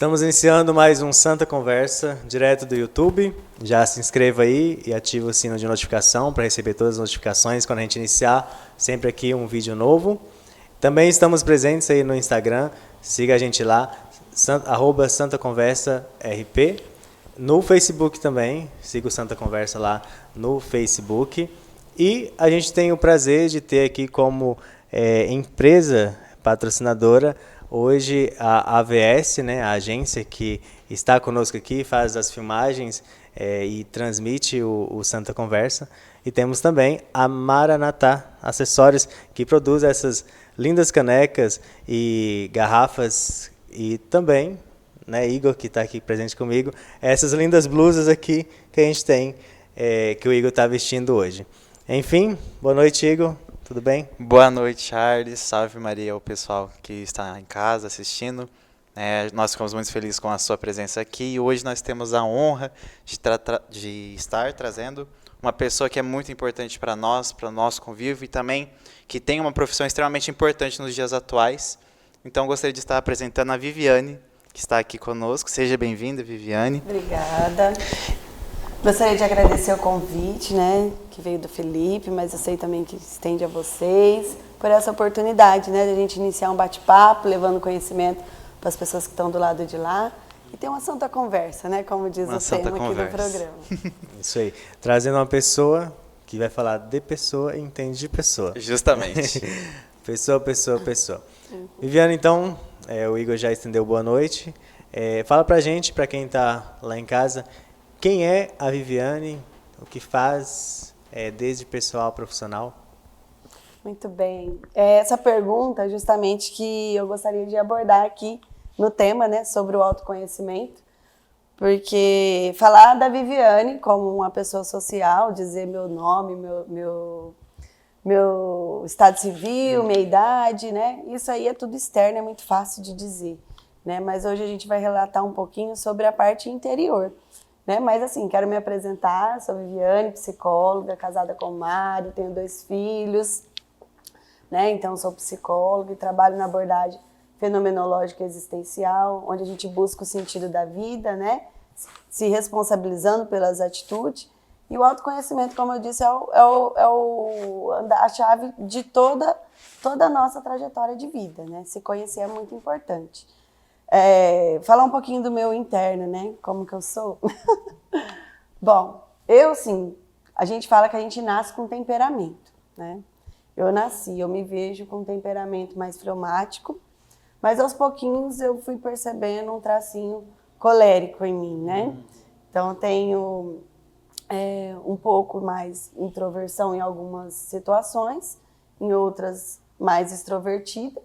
Estamos iniciando mais um Santa Conversa, direto do YouTube. Já se inscreva aí e ative o sino de notificação para receber todas as notificações quando a gente iniciar sempre aqui um vídeo novo. Também estamos presentes aí no Instagram, siga a gente lá, @SantaConversaRP. No Facebook também, siga o Santa Conversa lá no Facebook. E a gente tem o prazer de ter aqui como empresa patrocinadora hoje a AVS, né, a agência que está conosco aqui, faz as filmagens e transmite o Santa Conversa. E temos também a Maranatá Acessórios, que produz essas lindas canecas e garrafas, e também, né, Igor, que está aqui presente comigo, essas lindas blusas aqui que a gente tem, que o Igor está vestindo hoje. Enfim, boa noite, Igor. Tudo bem? Boa noite, Charles. Salve Maria ao pessoal que está em casa assistindo. Nós ficamos muito felizes com a sua presença aqui e hoje nós temos a honra de estar trazendo uma pessoa que é muito importante para nós, para o nosso convívio e também que tem uma profissão extremamente importante nos dias atuais. Então gostaria de estar apresentando a Viviane, que está aqui conosco. Seja bem-vinda, Viviane. Obrigada. Gostaria de agradecer o convite, né, que veio do Felipe, mas eu sei também que estende a vocês, por essa oportunidade, né, de a gente iniciar um bate-papo, levando conhecimento para as pessoas que estão do lado de lá, e ter uma santa conversa, né, como diz o tema aqui do programa. Isso aí, trazendo uma pessoa que vai falar de pessoa e entende de pessoa. Justamente. Pessoa. Viviane, então, o Igor já estendeu boa noite. Fala pra gente, pra quem tá lá em casa, quem é a Viviane, o que faz, desde pessoal a profissional? Muito bem. Essa pergunta, justamente, que eu gostaria de abordar aqui no tema, né, sobre o autoconhecimento, porque falar da Viviane como uma pessoa social, dizer meu nome, meu estado civil, minha idade, né, isso aí é tudo externo, é muito fácil de dizer, né, mas hoje a gente vai relatar um pouquinho sobre a parte interior. Né? Mas assim, quero me apresentar, sou Viviane, psicóloga, casada com o Mário, tenho 2 filhos, né? Então sou psicóloga e trabalho na abordagem fenomenológica existencial, onde a gente busca o sentido da vida, né? Se responsabilizando pelas atitudes. E o autoconhecimento, como eu disse, é a chave de toda a nossa trajetória de vida, né? Se conhecer é muito importante. Falar um pouquinho do meu interno, né? Como que eu sou? Bom, sim, a gente fala que a gente nasce com temperamento, né? Eu me vejo com um temperamento mais fleumático, mas aos pouquinhos eu fui percebendo um tracinho colérico em mim, né? Então eu tenho um pouco mais introversão em algumas situações, em outras mais extrovertida.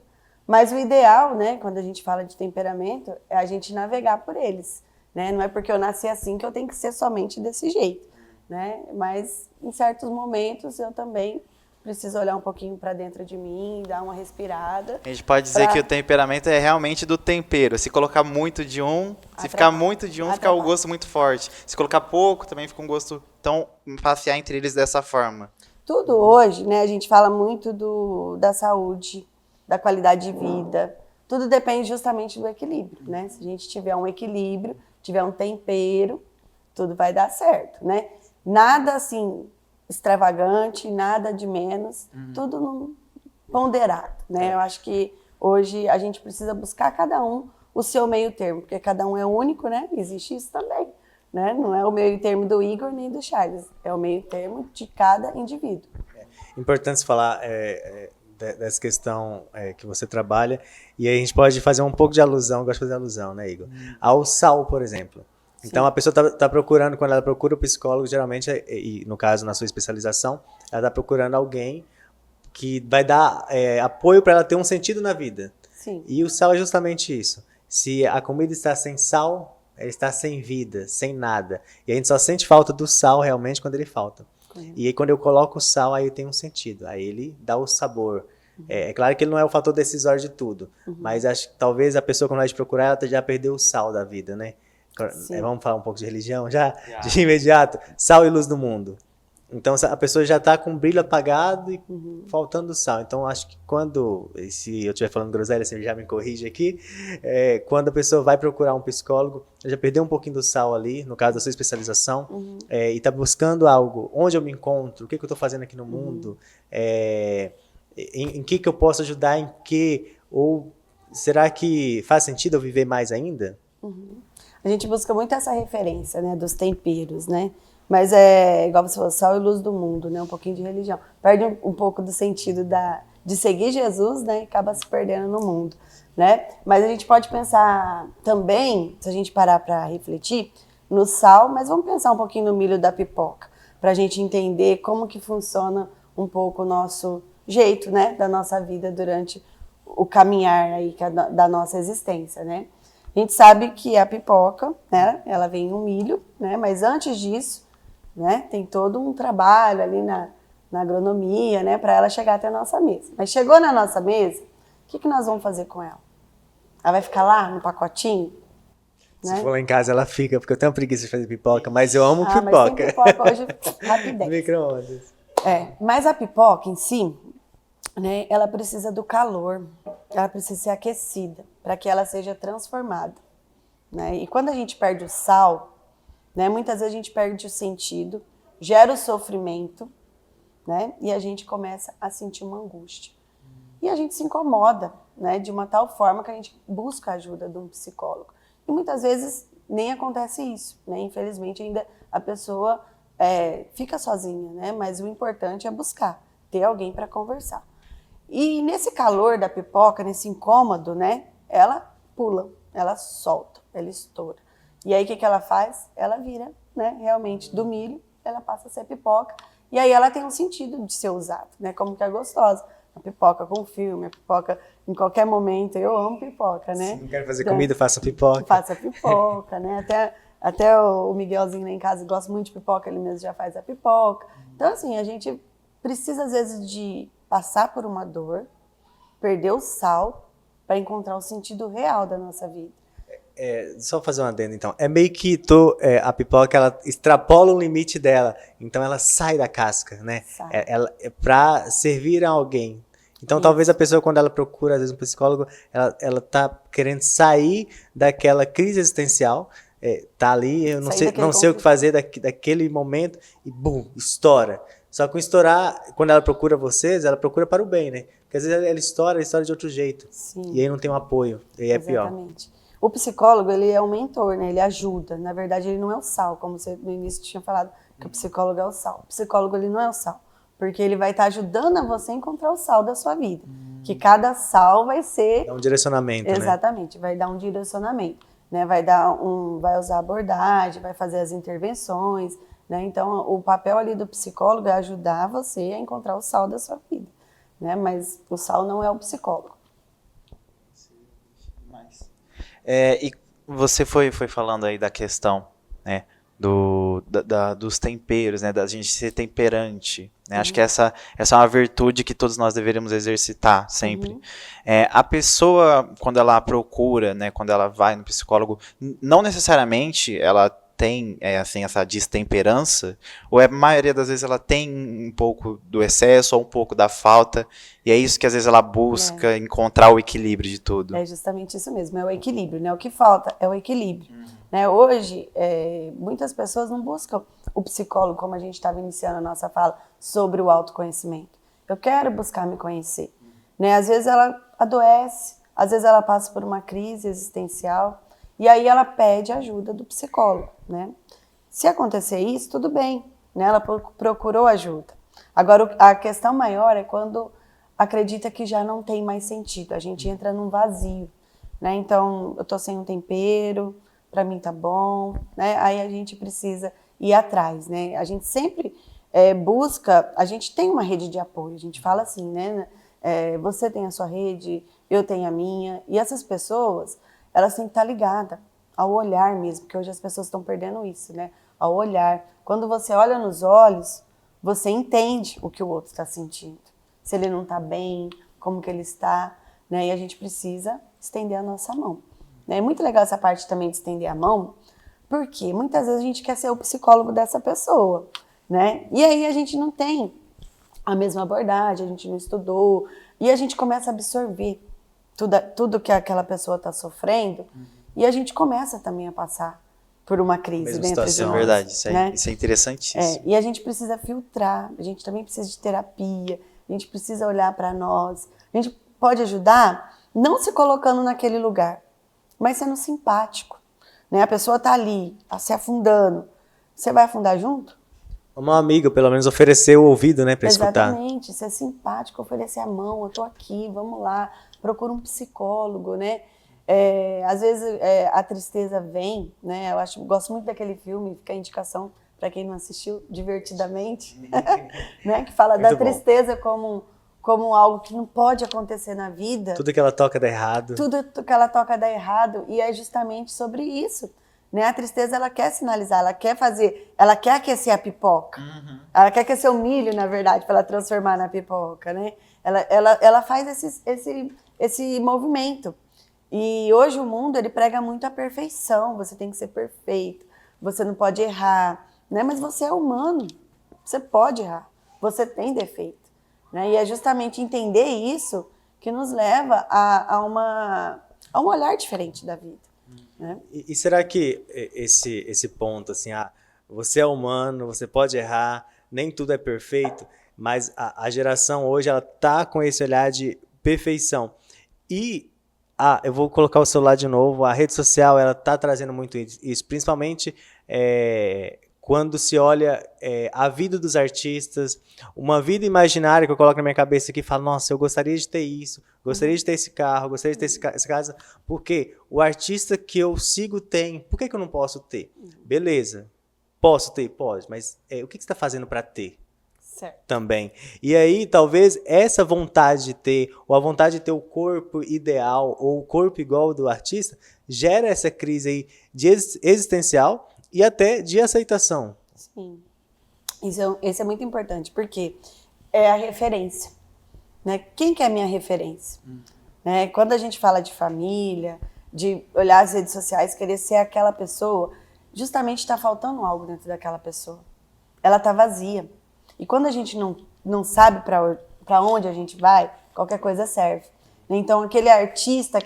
Mas o ideal, né, quando a gente fala de temperamento, é a gente navegar por eles, né? Não é porque eu nasci assim que eu tenho que ser somente desse jeito, né? Mas em certos momentos eu também preciso olhar um pouquinho para dentro de mim, dar uma respirada. A gente pode dizer que o temperamento é realmente do tempero. Se colocar muito de um, se ficar muito de um, fica o gosto muito forte. Se colocar pouco, também fica um gosto tão passear entre eles dessa forma. Tudo hoje, né, a gente fala muito da saúde, da qualidade de vida, tudo depende justamente do equilíbrio, né? Se a gente tiver um equilíbrio, tiver um tempero, tudo vai dar certo, né? Nada assim extravagante, nada de menos, tudo ponderado, né? Eu acho que hoje a gente precisa buscar cada um o seu meio termo, porque cada um é único, né? Existe isso também, né? Não é o meio termo do Igor nem do Charles, é o meio termo de cada indivíduo. Importante falar dessa questão que você trabalha, e aí a gente pode fazer um pouco de alusão, eu gosto de fazer alusão, né, Igor? Ao sal, por exemplo. Sim. Então a pessoa está procurando, quando ela procura o psicólogo, geralmente, e no caso na sua especialização, ela está procurando alguém que vai dar apoio para ela ter um sentido na vida. Sim. E o sal é justamente isso. Se a comida está sem sal, ela está sem vida, sem nada. E a gente só sente falta do sal realmente quando ele falta. E aí quando eu coloco o sal, aí tem um sentido, aí ele dá o sabor. É claro que ele não é o fator decisório de tudo, mas acho que talvez a pessoa, quando vai te procurar, ela já perdeu o sal da vida, né? Vamos falar um pouco de religião já? De imediato? Sal e luz do mundo. Então a pessoa já está com o brilho apagado e faltando sal. Então acho que quando, se eu estiver falando groselha, você já me corrige aqui, quando a pessoa vai procurar um psicólogo, já perdeu um pouquinho do sal ali, no caso da sua especialização, e está buscando algo, onde eu me encontro, o que eu estou fazendo aqui no mundo, em que eu posso ajudar, em que, ou será que faz sentido eu viver mais ainda? A gente busca muito essa referência, né, dos temperos, né? Mas é igual você falou, sal e luz do mundo, né? Um pouquinho de religião. Perde um pouco do sentido de seguir Jesus, né? E acaba se perdendo no mundo, né? Mas a gente pode pensar também, se a gente parar para refletir, no sal, mas vamos pensar um pouquinho no milho da pipoca, para a gente entender como que funciona um pouco o nosso jeito, né? Da nossa vida durante o caminhar aí da nossa existência, né? A gente sabe que a pipoca, né? Ela vem no milho, né? Mas antes disso, né? Tem todo um trabalho ali na agronomia, né? Para ela chegar até a nossa mesa. Mas chegou na nossa mesa, o que nós vamos fazer com ela? Ela vai ficar lá no pacotinho? Se for lá em casa, ela fica, porque eu tenho preguiça de fazer pipoca, mas eu amo pipoca. Mas tem pipoca hoje, rapidez. Micro-ondas. Mas a pipoca em si, né? Ela precisa do calor, ela precisa ser aquecida para que ela seja transformada, né? E quando a gente perde o sal, né? Muitas vezes a gente perde o sentido, gera o sofrimento, né? E a gente começa a sentir uma angústia. E a gente se incomoda, né? De uma tal forma que a gente busca a ajuda de um psicólogo. E muitas vezes nem acontece isso, né? Infelizmente ainda a pessoa fica sozinha, né? Mas o importante é buscar, ter alguém para conversar. E nesse calor da pipoca, nesse incômodo, né? Ela pula, ela solta, ela estoura. E aí, o que ela faz? Ela vira, né, realmente, do milho, ela passa a ser pipoca. E aí, ela tem um sentido de ser usada, né? Como que é gostosa. A pipoca com filme, a pipoca em qualquer momento. Eu amo pipoca, né? Se não quero fazer comida, faça pipoca. Faça pipoca, né? Até o Miguelzinho lá em casa gosta muito de pipoca, ele mesmo já faz a pipoca. Então, assim, a gente precisa, às vezes, de passar por uma dor, perder o sal, para encontrar o sentido real da nossa vida. Só fazer um adendo, então. É meio que a pipoca, ela extrapola o limite dela. Então, ela sai da casca, né? É para servir a alguém. Então, talvez a pessoa, quando ela procura, às vezes, um psicólogo, ela tá querendo sair daquela crise existencial, tá ali, eu não sei o que fazer daquele momento, e bum, estoura. Só que o estourar, quando ela procura vocês, ela procura para o bem, né? Porque às vezes ela estoura de outro jeito. Sim. E aí não tem um apoio, e aí é pior. Exatamente. O psicólogo, ele é um mentor, né? Ele ajuda. Na verdade, ele não é o sal, como você no início tinha falado, que o psicólogo é o sal. O psicólogo, ele não é o sal, porque ele vai estar ajudando a você a encontrar o sal da sua vida. Que cada sal vai ser... Dá um direcionamento, Exatamente, vai dar um direcionamento, né? Vai usar abordagem, vai fazer as intervenções, né? Então, o papel ali do psicólogo é ajudar você a encontrar o sal da sua vida, né? Mas o sal não é o psicólogo. E você foi falando aí da questão, né, dos temperos, né, da gente ser temperante, né? Acho que essa é uma virtude que todos nós deveríamos exercitar sempre. A pessoa, quando ela procura, né, quando ela vai no psicólogo, não necessariamente ela tem assim, essa destemperança, ou a maioria das vezes ela tem um pouco do excesso ou um pouco da falta, e é isso que às vezes ela busca encontrar o equilíbrio de tudo. É justamente isso mesmo, é o equilíbrio, né? O que falta é o equilíbrio. Né? Hoje, muitas pessoas não buscam o psicólogo, como a gente estava iniciando a nossa fala, sobre o autoconhecimento. Eu quero buscar me conhecer. Né? Às vezes ela adoece, às vezes ela passa por uma crise existencial, e aí ela pede ajuda do psicólogo, né? Se acontecer isso, tudo bem, né? Ela procurou ajuda. Agora, a questão maior é quando acredita que já não tem mais sentido. A gente entra num vazio, né? Então, eu tô sem um tempero, para mim tá bom, né? Aí a gente precisa ir atrás, né? A gente sempre busca, a gente tem uma rede de apoio, a gente fala assim, né? Você tem a sua rede, eu tenho a minha, e essas pessoas, elas têm que estar ligadas ao olhar mesmo, porque hoje as pessoas estão perdendo isso, né? Ao olhar. Quando você olha nos olhos, você entende o que o outro está sentindo. Se ele não está bem, como que ele está, né? E a gente precisa estender a nossa mão. É muito legal essa parte também de estender a mão, porque muitas vezes a gente quer ser o psicólogo dessa pessoa. né? E aí a gente não tem a mesma abordagem, a gente não estudou, e a gente começa a absorver tudo que aquela pessoa está sofrendo, e a gente começa também a passar por uma crise Mesma dentro de situação. nós. Verdade, né? isso é interessantíssimo. E a gente precisa filtrar, a gente também precisa de terapia, a gente precisa olhar para nós, a gente pode ajudar não se colocando naquele lugar, mas sendo simpático, né? A pessoa está ali, tá se afundando, você vai afundar junto? Uma amiga, pelo menos, oferecer o ouvido, né, para escutar. Exatamente, ser simpático, oferecer a mão, eu tô aqui, vamos lá, procura um psicólogo, né? Às vezes a tristeza vem, né? Gosto muito daquele filme, fica a indicação para quem não assistiu, Divertidamente, né? Que fala da tristeza como algo que não pode acontecer na vida. Tudo que ela toca dá errado. Tudo que ela toca dá errado, e é justamente sobre isso. Né? A tristeza, ela quer sinalizar, ela quer aquecer a pipoca. Ela quer aquecer o milho, na verdade, para ela transformar na pipoca, né? Ela faz esse movimento. E hoje o mundo, ele prega muito a perfeição, você tem que ser perfeito, você não pode errar, né? Mas você é humano, você pode errar, você tem defeito. Né? E é justamente entender isso que nos leva a um olhar diferente da vida. Né? E será que esse ponto, assim, você é humano, você pode errar, nem tudo é perfeito, mas a geração hoje, ela tá com esse olhar de perfeição. E, eu vou colocar o celular de novo, a rede social, ela tá trazendo muito isso, principalmente quando se olha a vida dos artistas, uma vida imaginária que eu coloco na minha cabeça aqui e falo, nossa, eu gostaria de ter isso, gostaria de ter esse carro, gostaria de ter essa casa, porque o artista que eu sigo tem, por que eu não posso ter? Beleza, posso ter? Pode, mas o que você está fazendo para ter? Certo. Também. E aí, talvez, essa vontade de ter, ou a vontade de ter o corpo ideal, ou o corpo igual ao do artista, gera essa crise aí de existencial, e até de aceitação. Sim. Isso é muito importante, porque é a referência. Né? Quem que é a minha referência? Né? Quando a gente fala de família, de olhar as redes sociais, querer ser aquela pessoa, justamente está faltando algo dentro daquela pessoa. Ela está vazia. E quando a gente não sabe para onde a gente vai, qualquer coisa serve. Então, aquele artista,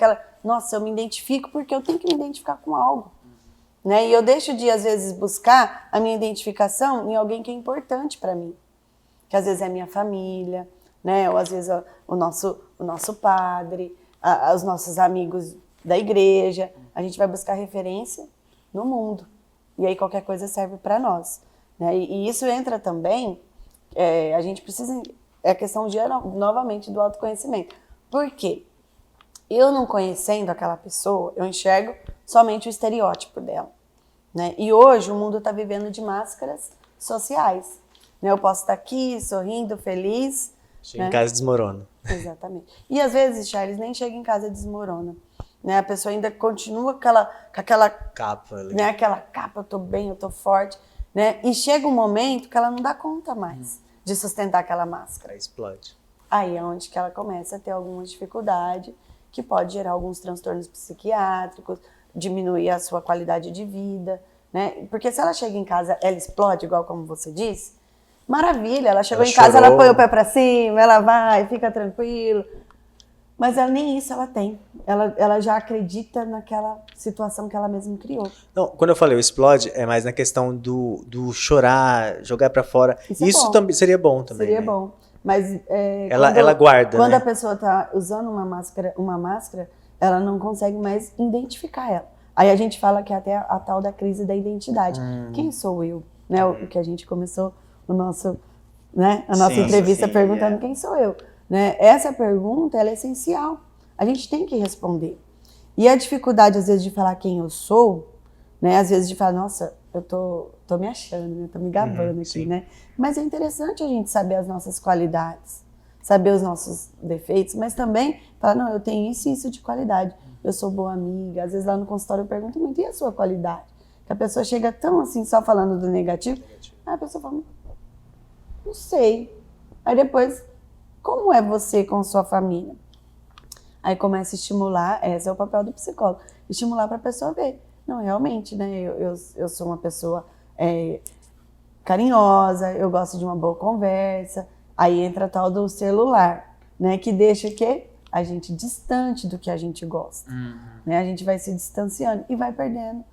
nossa, eu me identifico porque eu tenho que me identificar com algo. Né? E eu deixo de, às vezes, buscar a minha identificação em alguém que é importante para mim. Que às vezes é a minha família, né? Ou às vezes o nosso padre, os nossos amigos da igreja. A gente vai buscar referência no mundo. E aí qualquer coisa serve para nós. Né? E isso entra também, a gente precisa, é a questão novamente do autoconhecimento. Por quê? Eu não conhecendo aquela pessoa, eu enxergo somente o estereótipo dela. Né? E hoje o mundo está vivendo de máscaras sociais. Né? Eu posso estar aqui, sorrindo, feliz. Chega em casa e desmorona. Exatamente. E às vezes, Charles, nem chega em casa e desmorona. Né? A pessoa ainda continua com aquela capa ali. Né? Aquela capa, eu tô bem, eu tô forte. Né? E chega um momento que ela não dá conta mais de sustentar aquela máscara. Aí explode. Aí é onde que ela começa a ter alguma dificuldade, que pode gerar alguns transtornos psiquiátricos, diminuir a sua qualidade de vida, né? Porque se ela chega em casa, ela explode, igual como você disse, maravilha, ela chegou em casa, ela põe o pé pra cima, ela vai, fica tranquilo. Mas nem isso ela tem. Ela já acredita naquela situação que ela mesma criou. Não, quando eu falei o explode, é mais na questão do chorar, jogar pra fora. Isso também seria bom também. Seria né? bom. Mas ela guarda, quando né? a pessoa está usando uma máscara, ela não consegue mais identificar ela. Aí a gente fala que é até a tal da crise da identidade. Quem sou eu? Né? O que a gente começou a nossa entrevista perguntando quem sou eu. Né? Essa pergunta ela é essencial. A gente tem que responder. E a dificuldade, às vezes, de falar quem eu sou, né? Às vezes de falar, nossa, eu tô me achando, né? Tô me gabando aqui, né? Mas é interessante a gente saber as nossas qualidades, saber os nossos defeitos, mas também falar, não, eu tenho isso e isso de qualidade. Eu sou boa amiga. Às vezes lá no consultório eu pergunto muito, e a sua qualidade? Que a pessoa chega tão assim, só falando do negativo, aí a pessoa fala, não sei. Aí depois, como é você com sua família? Aí começa a estimular, esse é o papel do psicólogo, estimular para a pessoa ver. Não, realmente, né? Eu sou uma pessoa carinhosa, eu gosto de uma boa conversa. Aí entra a tal do celular, né? Que deixa o quê? A gente distante do que a gente gosta. Né? A gente vai se distanciando e vai perdendo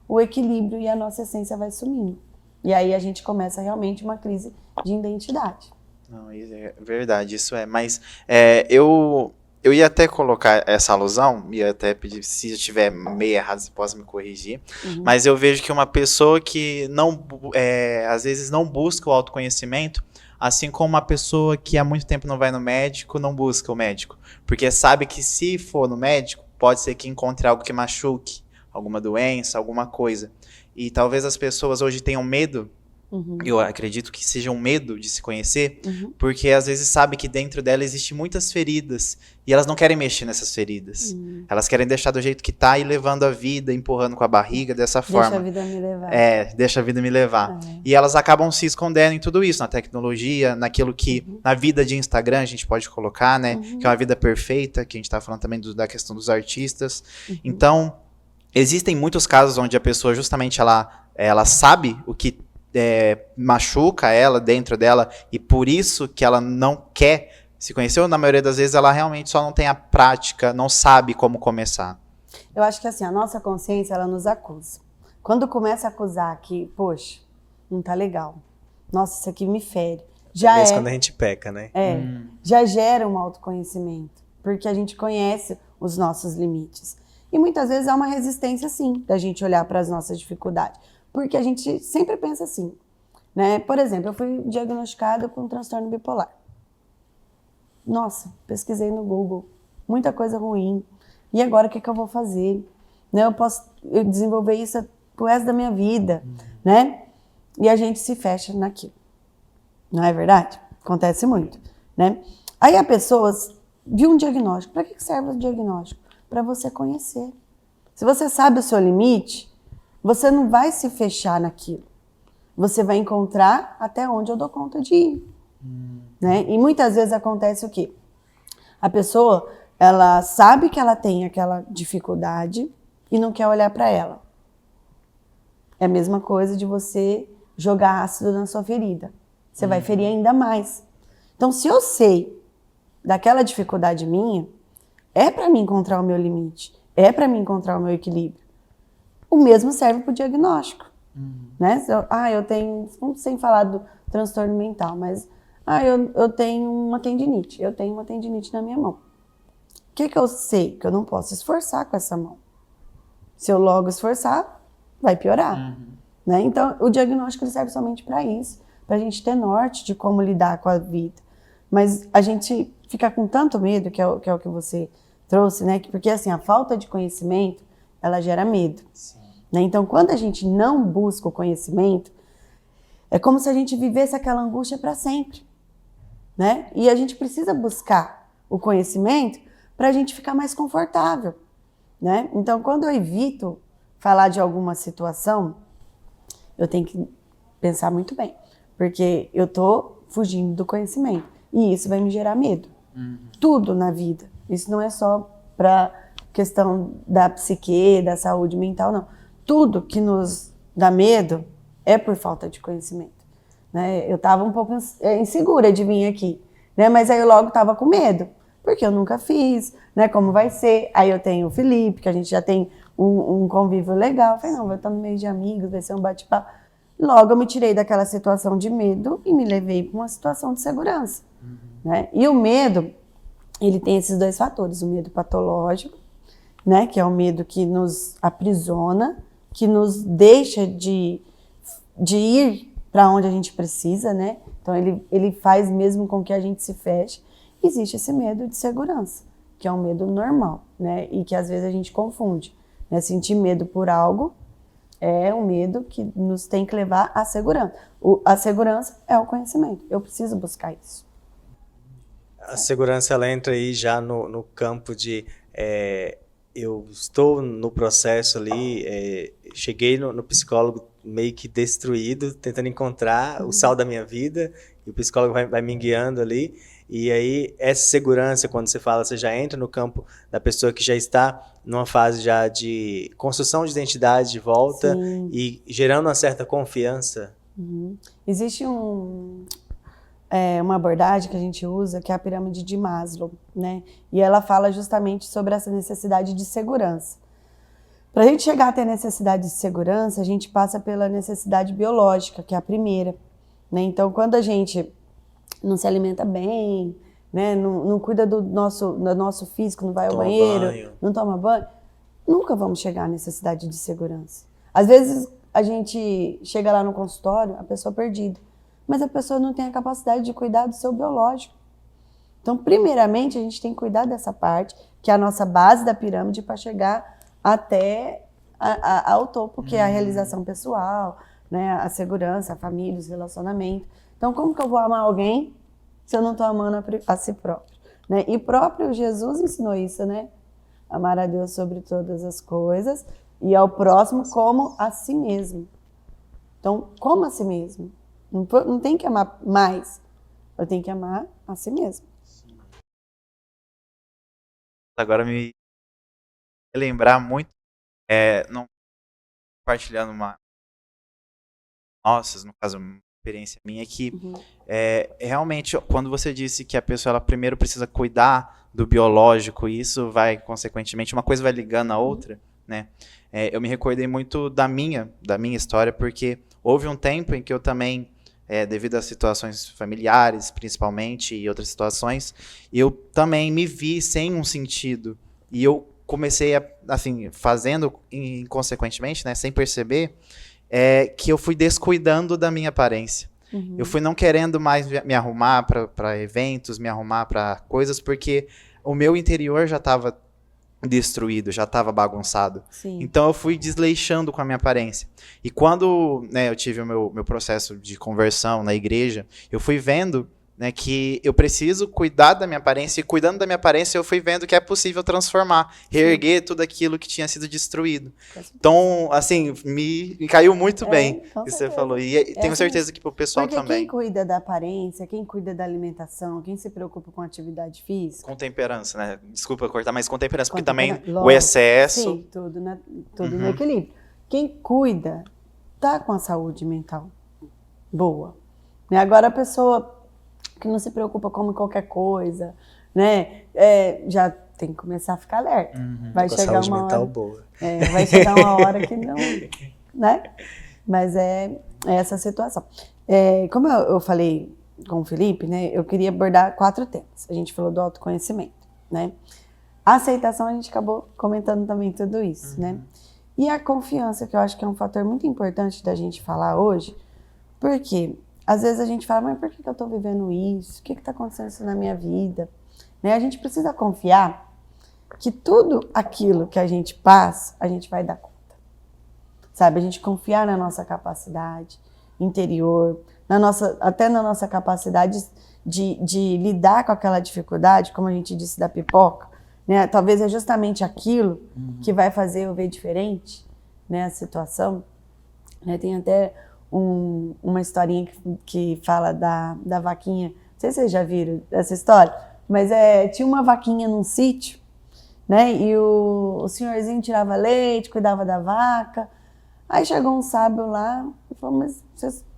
o equilíbrio e a nossa essência vai sumindo. E aí a gente começa realmente uma crise de identidade. Não, isso é verdade, isso é. Mas eu ia até colocar essa alusão, ia até pedir, se eu estiver meio errado, você possa me corrigir. Mas eu vejo que uma pessoa que às vezes não busca o autoconhecimento, assim como uma pessoa que há muito tempo não vai no médico, não busca o médico. Porque sabe que se for no médico, pode ser que encontre algo que machuque, alguma doença, alguma coisa. E talvez as pessoas hoje tenham medo, eu acredito que seja um medo de se conhecer, porque às vezes sabe que dentro dela existem muitas feridas, e elas não querem mexer nessas feridas. Elas querem deixar do jeito que tá e levando a vida, empurrando com a barriga dessa forma. Deixa a vida me levar. Deixa a vida me levar. E elas acabam se escondendo em tudo isso, na tecnologia, naquilo que, na vida de Instagram a gente pode colocar, né? Que é uma vida perfeita, que a gente tá falando também da questão dos artistas. Então, existem muitos casos onde a pessoa justamente ela sabe o que machuca ela dentro dela e por isso que ela não quer se conhecer, ou na maioria das vezes ela realmente só não tem a prática, não sabe como começar. Eu acho que assim, a nossa consciência, ela nos acusa. Quando começa a acusar que, poxa, não tá legal, nossa, isso aqui me fere. Quando a gente peca, né? Já gera um autoconhecimento, porque a gente conhece os nossos limites. E muitas vezes há uma resistência, sim, da gente olhar para as nossas dificuldades. Porque a gente sempre pensa assim, né? Por exemplo, eu fui diagnosticada com um transtorno bipolar. Nossa, pesquisei no Google, muita coisa ruim. E agora o que eu vou fazer? Né? Eu desenvolver isso pro resto da minha vida, né? E a gente se fecha naquilo. Não é verdade? Acontece muito, né? Aí a pessoa viu um diagnóstico. Para que serve o diagnóstico? Para você conhecer. Se você sabe o seu limite, você não vai se fechar naquilo. Você vai encontrar até onde eu dou conta de ir. Né? E muitas vezes acontece o quê? A pessoa, ela sabe que ela tem aquela dificuldade e não quer olhar para ela. É a mesma coisa de você jogar ácido na sua ferida. Você vai ferir ainda mais. Então, se eu sei daquela dificuldade minha, é para mim encontrar o meu limite, é para mim encontrar o meu equilíbrio. O mesmo serve para o diagnóstico. Né? Eu tenho, sem falar do transtorno mental, mas eu tenho uma tendinite. Eu tenho uma tendinite na minha mão. O que eu sei? Que eu não posso esforçar com essa mão. Se eu logo esforçar, vai piorar. Né? Então, o diagnóstico ele serve somente para isso, para a gente ter norte de como lidar com a vida. Mas a gente fica com tanto medo, que é o que você trouxe, né? Porque assim, a falta de conhecimento, ela gera medo. Né? Então, quando a gente não busca o conhecimento, é como se a gente vivesse aquela angústia para sempre. Né? E a gente precisa buscar o conhecimento para a gente ficar mais confortável. Né? Então, quando eu evito falar de alguma situação, eu tenho que pensar muito bem, porque eu estou fugindo do conhecimento e isso vai me gerar medo. Tudo na vida. Isso não é só para questão da psique, da saúde mental, não. Tudo que nos dá medo é por falta de conhecimento. Né? Eu estava um pouco insegura de vir aqui, né? Mas aí eu logo estava com medo, porque eu nunca fiz, né? Como vai ser? Aí eu tenho o Felipe, que a gente já tem um convívio legal. Eu falei, não, vai estar no meio de amigos, vai ser um bate-papo. Logo eu me tirei daquela situação de medo e me levei para uma situação de segurança. Né? E o medo, ele tem esses dois fatores, o medo patológico, né? Que é o medo que nos aprisiona, que nos deixa de ir para onde a gente precisa, né? Então ele faz mesmo com que a gente se feche. Existe esse medo de segurança, que é um medo normal, né? E que às vezes a gente confunde. Né? Sentir medo por algo é um medo que nos tem que levar à segurança. A segurança é o conhecimento. Eu preciso buscar isso. A segurança ela entra aí já no campo de eu estou no processo ali, cheguei no psicólogo meio que destruído, tentando encontrar o sal da minha vida, e o psicólogo vai me guiando ali, e aí essa segurança, quando você fala, você já entra no campo da pessoa que já está numa fase já de construção de identidade de volta. Sim. E gerando uma certa confiança Existe uma abordagem que a gente usa, que é a pirâmide de Maslow, né? E ela fala justamente sobre essa necessidade de segurança. Para a gente chegar a ter necessidade de segurança, a gente passa pela necessidade biológica, que é a primeira, né? Então, quando a gente não se alimenta bem, né? Não cuida do nosso físico, não vai ao banheiro, não toma banho, nunca vamos chegar à necessidade de segurança. Às vezes, a gente chega lá no consultório, a pessoa perdida, mas a pessoa não tem a capacidade de cuidar do seu biológico. Então, primeiramente, a gente tem que cuidar dessa parte, que é a nossa base da pirâmide, para chegar até ao topo, que é a realização pessoal, né? A segurança, a família, os relacionamentos. Então, como que eu vou amar alguém se eu não estou amando a si próprio? Né? E próprio Jesus ensinou isso, né? Amar a Deus sobre todas as coisas e ao próximo como a si mesmo. Então, como a si mesmo. Não tem que amar mais, eu tenho que amar a si mesmo. Agora me lembrar muito, não compartilhando no caso, uma experiência minha, que realmente, quando você disse que a pessoa ela primeiro precisa cuidar do biológico, e isso vai, consequentemente, uma coisa vai ligando a outra, né? Eu me recordei muito da minha história, porque houve um tempo em que eu também, devido a situações familiares, principalmente, e outras situações, eu também me vi sem um sentido. E eu comecei, assim, fazendo inconsequentemente, né, sem perceber, que eu fui descuidando da minha aparência. Eu fui não querendo mais me arrumar para eventos, me arrumar para coisas, porque o meu interior já estava destruído, já estava bagunçado. Sim. Então eu fui desleixando com a minha aparência. E quando, né, eu tive o meu processo de conversão na igreja, eu fui vendo, né, que eu preciso cuidar da minha aparência, e cuidando da minha aparência eu fui vendo que é possível transformar, reerguer tudo aquilo que tinha sido destruído. Então, assim, me caiu muito bem o que você falou. E tenho certeza que pro pessoal porque também. Quem cuida da aparência, quem cuida da alimentação, quem se preocupa com atividade física... Com temperança, né? Desculpa cortar, mas com temperança, porque também Lógico, o excesso... Sim, tudo no equilíbrio. Quem cuida tá com a saúde mental boa. Né? Agora a pessoa que não se preocupa come qualquer coisa, né? Já tem que começar a ficar alerta. Vai com chegar saúde uma mental hora, boa. vai chegar uma hora que não, né? Mas é essa situação. Como eu falei com o Felipe, né? Eu queria abordar 4 temas. A gente falou do autoconhecimento, né? A aceitação, a gente acabou comentando também tudo isso, né? E a confiança, que eu acho que é um fator muito importante da gente falar hoje, porque às vezes a gente fala, mas por que eu estou vivendo isso? O que está acontecendo isso na minha vida? Né? A gente precisa confiar que tudo aquilo que a gente passa, a gente vai dar conta. Sabe? A gente confiar na nossa capacidade interior, até na nossa capacidade de lidar com aquela dificuldade, como a gente disse da pipoca, né? Talvez é justamente aquilo que vai fazer eu ver diferente, né, a situação. Né? Tem até uma historinha que fala da vaquinha. Não sei se vocês já viram essa história, mas tinha uma vaquinha num sítio, né? E o senhorzinho tirava leite, cuidava da vaca. Aí chegou um sábio lá e falou, mas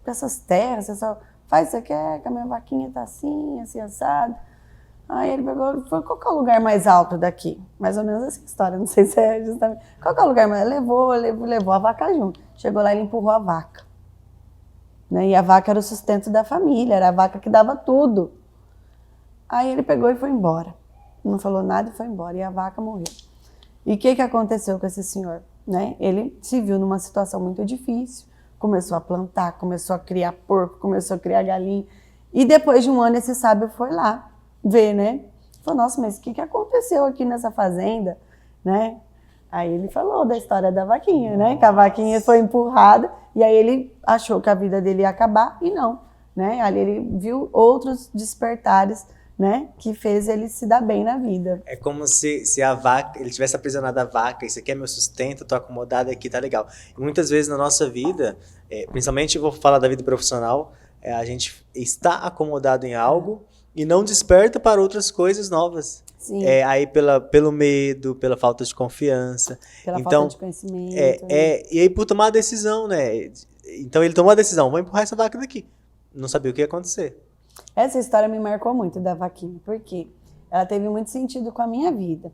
essas terras, você só faz isso aqui, que a minha vaquinha tá assim, assim, assado. Aí ele pegou e falou, qual que é o lugar mais alto daqui? Mais ou menos essa história, não sei se é justamente. Qual que é o lugar mais alto? Levou a vaca junto. Chegou lá e ele empurrou a vaca. Né? E a vaca era o sustento da família, era a vaca que dava tudo. Aí ele pegou e foi embora. Não falou nada e foi embora. E a vaca morreu. E o que aconteceu com esse senhor? Né? Ele se viu numa situação muito difícil. Começou a plantar, começou a criar porco, começou a criar galinha. E depois de um ano esse sábio foi lá ver, né? Falou, nossa, mas o que aconteceu aqui nessa fazenda? Né? Aí ele falou da história da vaquinha, né? Que a vaquinha foi empurrada e aí ele achou que a vida dele ia acabar e não, né? Ali ele viu outros despertares, né? Que fez ele se dar bem na vida. É como se a vaca, ele tivesse aprisionado a vaca, isso aqui é meu sustento, tô acomodado aqui, tá legal. E muitas vezes na nossa vida, principalmente eu vou falar da vida profissional, a gente está acomodado em algo e não desperta para outras coisas novas. Sim. Aí pelo medo, pela falta de confiança. Pela então, falta de conhecimento. E aí por tomar a decisão, né? Então ele tomou a decisão, vou empurrar essa vaca daqui. Não sabia o que ia acontecer. Essa história me marcou muito da vaquinha, porque ela teve muito sentido com a minha vida.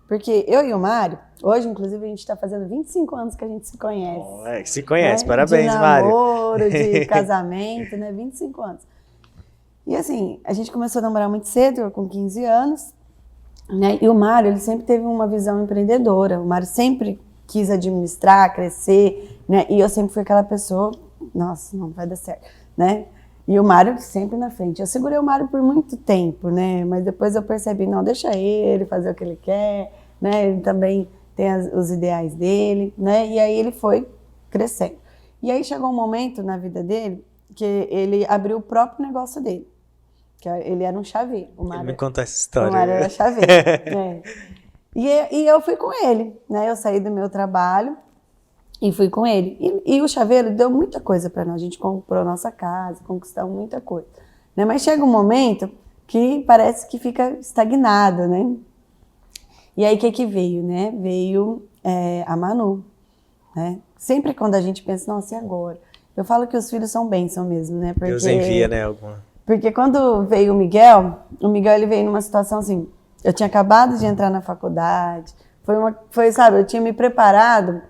Porque eu e o Mário, hoje, inclusive, a gente está fazendo 25 anos que a gente se conhece. Se conhece, né? parabéns, Mário. De namoro, de casamento, né? 25 anos. E assim, a gente começou a namorar muito cedo, eu com 15 anos, né? E o Mário, ele sempre teve uma visão empreendedora. O Mário sempre quis administrar, crescer, né? E eu sempre fui aquela pessoa, nossa, não vai dar certo, né? E o Mário sempre na frente. Eu segurei o Mário por muito tempo, né? Mas depois eu percebi, não, deixa ele fazer o que ele quer, né? Ele também tem os ideais dele, né? E aí ele foi crescendo. E aí chegou um momento na vida dele que ele abriu o próprio negócio dele. Que ele era um chaveiro. Ele me contou essa história. O Mário era chaveiro. né? E eu fui com ele, né? Eu saí do meu trabalho e fui com ele. E o chaveiro deu muita coisa para nós. A gente comprou nossa casa, conquistamos muita coisa. Né? Mas chega um momento que parece que fica estagnado, né? E aí, o que veio, né? Veio a Manu, né? Sempre quando a gente pensa, nossa, e agora? Eu falo que os filhos são bênção mesmo, né? Porque, Deus envia, né? Alguma. Porque quando veio o Miguel ele veio numa situação assim, eu tinha acabado de entrar na faculdade, sabe, eu tinha me preparado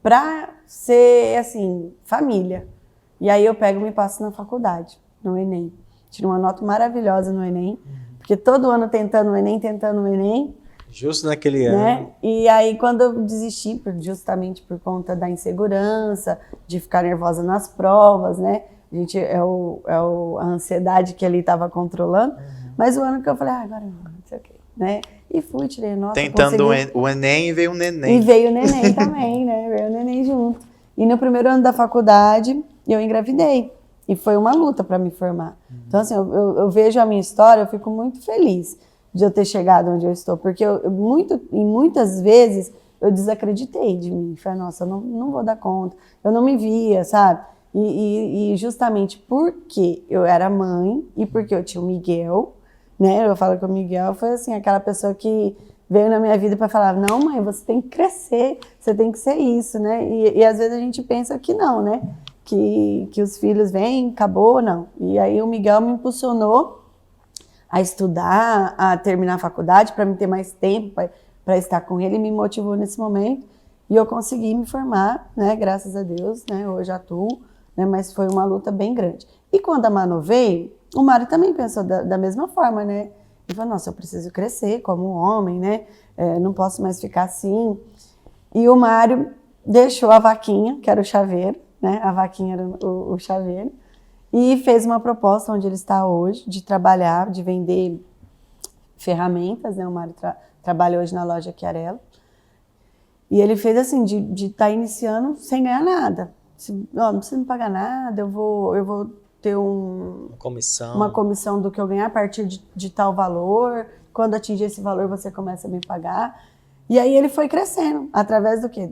para ser, assim, família. E aí eu pego e me passo na faculdade, no Enem. Tiro uma nota maravilhosa no Enem, porque todo ano tentando o Enem. Justo naquele né? ano. E aí quando eu desisti, justamente por conta da insegurança, de ficar nervosa nas provas, né? A gente, a ansiedade que ele estava controlando. Mas o ano que eu falei, agora não sei o quê, né? E fui, tirei nota. Tentando o Enem e veio o neném. E veio o neném também, né? Veio o neném junto. E no primeiro ano da faculdade, eu engravidei. E foi uma luta para me formar. Então, assim, eu vejo a minha história, eu fico muito feliz de eu ter chegado onde eu estou. Porque muitas vezes eu desacreditei de mim. Falei, nossa, eu não vou dar conta. Eu não me via, sabe? E justamente porque eu era mãe e porque eu tinha o Miguel, né? Eu falo que o Miguel foi assim, aquela pessoa que veio na minha vida para falar, não, mãe, você tem que crescer, você tem que ser isso, né? E às vezes a gente pensa que não, né? Que os filhos vêm, acabou, não. E aí o Miguel me impulsionou a estudar, a terminar a faculdade para me ter mais tempo para estar com ele, me motivou nesse momento e eu consegui me formar, né? Graças a Deus, né? Hoje atuo. Né, mas foi uma luta bem grande. E quando a Manu veio, o Mário também pensou da mesma forma, né? Ele falou, nossa, eu preciso crescer como um homem, né? Não posso mais ficar assim. E o Mário deixou a vaquinha, que era o chaveiro, né? A vaquinha era o chaveiro, e fez uma proposta onde ele está hoje, de trabalhar, de vender ferramentas, né? O Mário trabalha hoje na loja Chiarello. E ele fez assim, de estar iniciando sem ganhar nada. Não precisa me pagar nada, eu vou ter uma comissão do que eu ganhar a partir de tal valor. Quando atingir esse valor, você começa a me pagar. E aí ele foi crescendo, através do quê?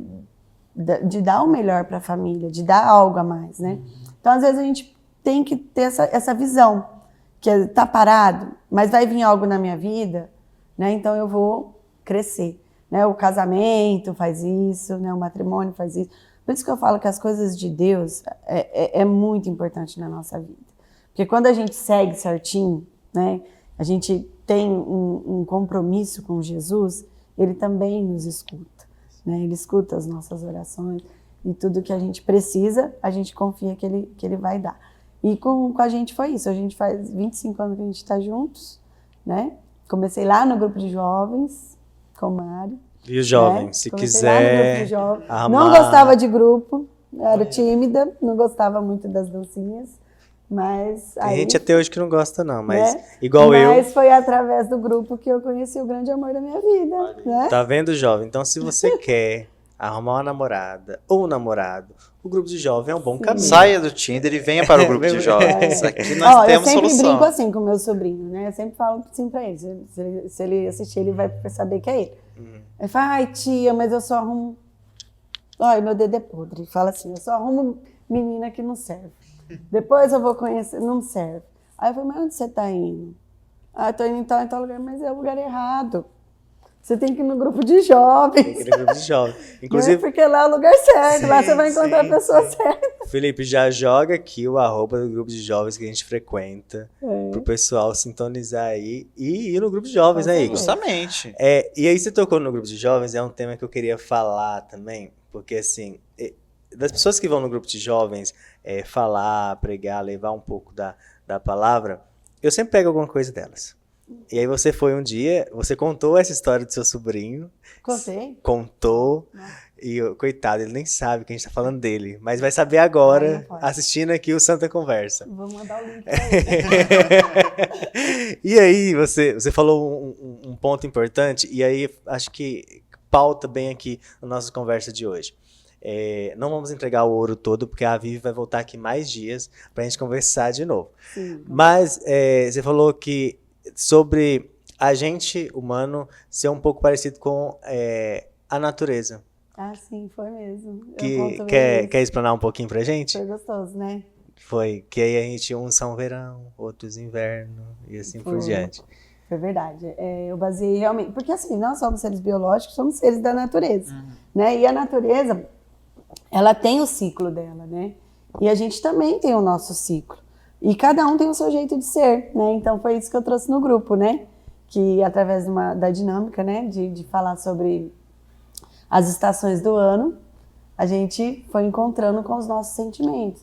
De dar o melhor para a família, de dar algo a mais, né? Então, às vezes, a gente tem que ter essa visão, que tá parado, mas vai vir algo na minha vida, né? Então, eu vou crescer. Né? O casamento faz isso, né? O matrimônio faz isso. Por isso que eu falo que as coisas de Deus é muito importante na nossa vida. Porque quando a gente segue certinho, né, a gente tem um compromisso com Jesus, ele também nos escuta. Né? Ele escuta as nossas orações e tudo que a gente precisa, a gente confia que ele vai dar. E com a gente foi isso. A gente faz 25 anos que a gente está juntos. Né? Comecei lá no grupo de jovens, com o Mário. E os jovens, se quiser arrumar... Não gostava de grupo, era tímida, não gostava muito das dancinhas, mas... Tem gente até hoje que não gosta não, mas igual eu... Mas foi através do grupo que eu conheci o grande amor da minha vida, né? Tá vendo, jovem? Então, se você quer arrumar uma namorada ou um namorado, o grupo de jovem é um bom caminho. Saia do Tinder e venha para o grupo de jovens. Aqui nós temos solução. Eu sempre brinco assim com o meu sobrinho, né? Eu sempre falo assim pra ele. Se ele assistir, ele vai saber que é ele. Ele fala, ai tia, mas eu só arrumo... Olha, meu dedo é podre. Ele fala assim, eu só arrumo menina que não serve. Depois eu vou conhecer, não serve. Aí eu falei, mas onde você tá indo? Ah, eu tô indo em tal lugar, mas é o lugar errado. Você tem que ir no grupo de jovens. Tem que ir no grupo de jovens. Inclusive, Porque lá é o lugar certo, lá sim, você vai encontrar sim, a pessoa sim. certa. Felipe, já joga aqui o arroba do grupo de jovens que a gente frequenta, pro pessoal sintonizar aí e ir no grupo de jovens, né, Igor? Justamente. E aí você tocou no grupo de jovens, é um tema que eu queria falar também, porque assim, das pessoas que vão no grupo de jovens falar, pregar, levar um pouco da palavra, eu sempre pego alguma coisa delas. E aí você foi um dia, você contou essa história do seu sobrinho. Contei? Contou. E, coitado, ele nem sabe que a gente tá falando dele. Mas vai saber agora, assistindo aqui o Santa Conversa. Vou mandar o link pra ele. E aí, você falou um ponto importante, e aí acho que pauta bem aqui a nossa conversa de hoje. Não vamos entregar o ouro todo, porque a Vivi vai voltar aqui mais dias pra gente conversar de novo. Sim. Mas você falou que sobre a gente humano ser um pouco parecido com a natureza. Ah, sim, foi mesmo. Quer explanar um pouquinho pra gente? Foi gostoso, né? Foi, que aí a gente, uns são verão, outros inverno, e assim por diante. Foi verdade. Eu baseei realmente... Porque assim, nós somos seres biológicos, somos seres da natureza, né? E a natureza, ela tem o ciclo dela, né? E a gente também tem o nosso ciclo. E cada um tem o seu jeito de ser, né? Então foi isso que eu trouxe no grupo, né? Que através da dinâmica, né? De falar sobre as estações do ano, a gente foi encontrando com os nossos sentimentos.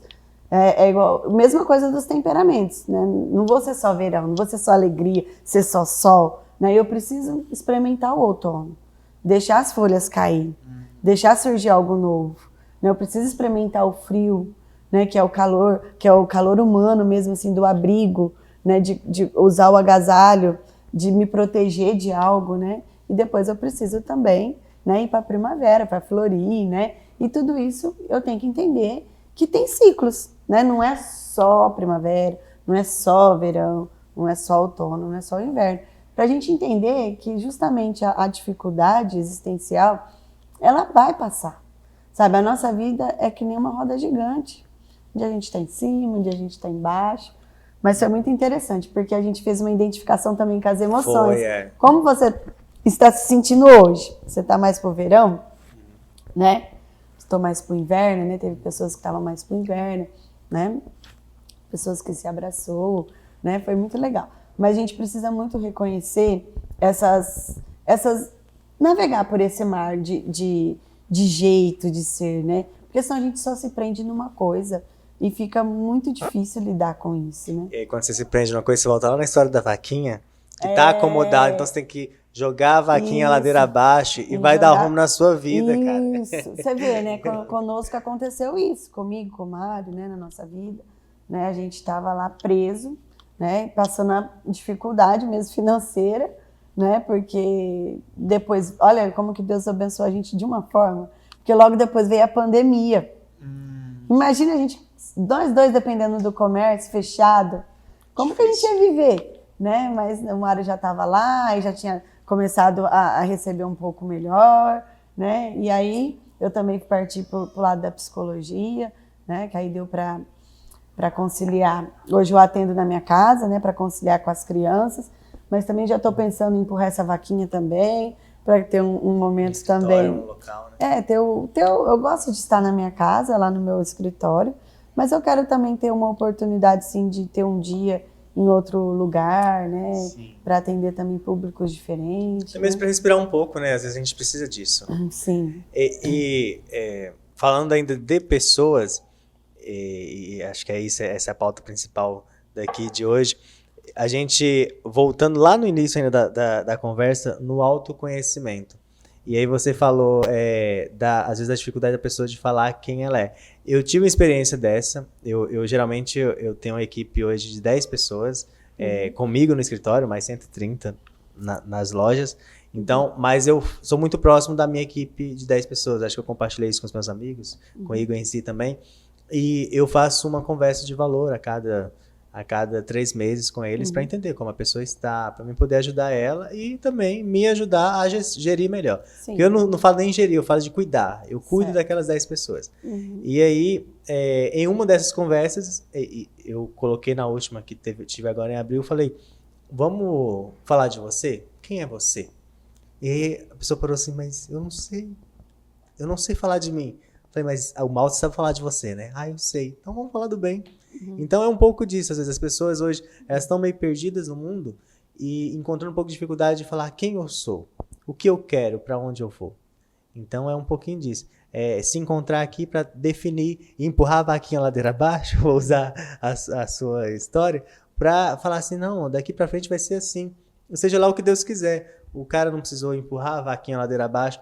É igual, mesma coisa dos temperamentos, né? Não vou ser só verão, não vou ser só alegria, ser só sol, né? Eu preciso experimentar o outono, deixar as folhas cair, deixar surgir algo novo, né? Eu preciso experimentar o frio, né? Que é o calor humano mesmo, assim, do abrigo, né? De usar o agasalho, de me proteger de algo, né? E depois eu preciso também, né, ir para a primavera, para florir, né? E tudo isso eu tenho que entender que tem ciclos, né? Não é só primavera, não é só verão, não é só outono, não é só inverno. Para a gente entender que justamente a dificuldade existencial, ela vai passar, sabe? A nossa vida é que nem uma roda gigante. Um dia a gente está em cima, um dia a gente está embaixo. Mas foi muito interessante, porque a gente fez uma identificação também com as emoções. Como você está se sentindo hoje? Você está mais pro verão, né? Estou mais pro inverno, né? Teve pessoas que estavam mais pro inverno, né? Pessoas que se abraçou, né? Foi muito legal. Mas a gente precisa muito reconhecer essas navegar por esse mar de jeito de ser, né? Porque senão a gente só se prende numa coisa e fica muito difícil lidar com isso, né? E aí, quando você se prende numa coisa, você volta lá na história da vaquinha, que tá acomodado, então você tem que jogar a vaquinha ladeira abaixo e vai dar rumo na sua vida, cara. Isso, você vê, né? Conosco aconteceu isso, comigo, com o Mário, né? Na nossa vida, né? A gente estava lá preso, né? Passando a dificuldade mesmo financeira, né? Porque depois, olha como que Deus abençoou a gente de uma forma, porque logo depois veio a pandemia. Imagina a gente, nós dois dependendo do comércio fechado, como que a gente ia viver, né? Mas o Mário já estava lá e já tinha começado a receber um pouco melhor, né? E aí eu também parti para o lado da psicologia, né? Que aí deu para conciliar. Hoje eu atendo na minha casa, né? Para conciliar com as crianças, mas também já estou pensando em empurrar essa vaquinha também, para ter um momento também. Um local, né? Eu gosto de estar na minha casa, lá no meu escritório, mas eu quero também ter uma oportunidade, sim, de ter um dia em outro lugar, né? Para atender também públicos diferentes. É mesmo para respirar um pouco, né? Às vezes a gente precisa disso. Sim. Falando ainda de pessoas, e acho que essa é a pauta principal daqui de hoje, a gente, voltando lá no início ainda da conversa, no autoconhecimento. E aí você falou, às vezes, da dificuldade da pessoa de falar quem ela é. Eu tive uma experiência dessa. Eu geralmente, eu tenho uma equipe hoje de 10 pessoas, comigo no escritório, mais 130 nas lojas. Então, mas eu sou muito próximo da minha equipe de 10 pessoas. Acho que eu compartilhei isso com os meus amigos, com o Igor em si também. E eu faço uma conversa de valor a cada 3 meses com eles para entender como a pessoa está, para mim poder ajudar ela e também me ajudar a gerir melhor. Sim. Porque eu não falo nem em gerir, eu falo de cuidar. Eu cuido daquelas 10 pessoas. E aí, em uma dessas conversas, eu coloquei na última que tive agora em abril, eu falei, vamos falar de você? Quem é você? E aí a pessoa parou assim, mas eu não sei falar de mim. Falei, mas o mal você sabe falar de você, né? Ah, eu sei. Então vamos falar do bem. Então é um pouco disso. Às vezes as pessoas hoje, elas estão meio perdidas no mundo e encontrando um pouco de dificuldade de falar quem eu sou, o que eu quero, para onde eu vou. Então é um pouquinho disso. É se encontrar aqui para definir e empurrar a vaquinha ladeira abaixo, vou usar a sua história, para falar assim, não, daqui para frente vai ser assim. Seja lá o que Deus quiser. O cara não precisou empurrar a vaquinha ladeira abaixo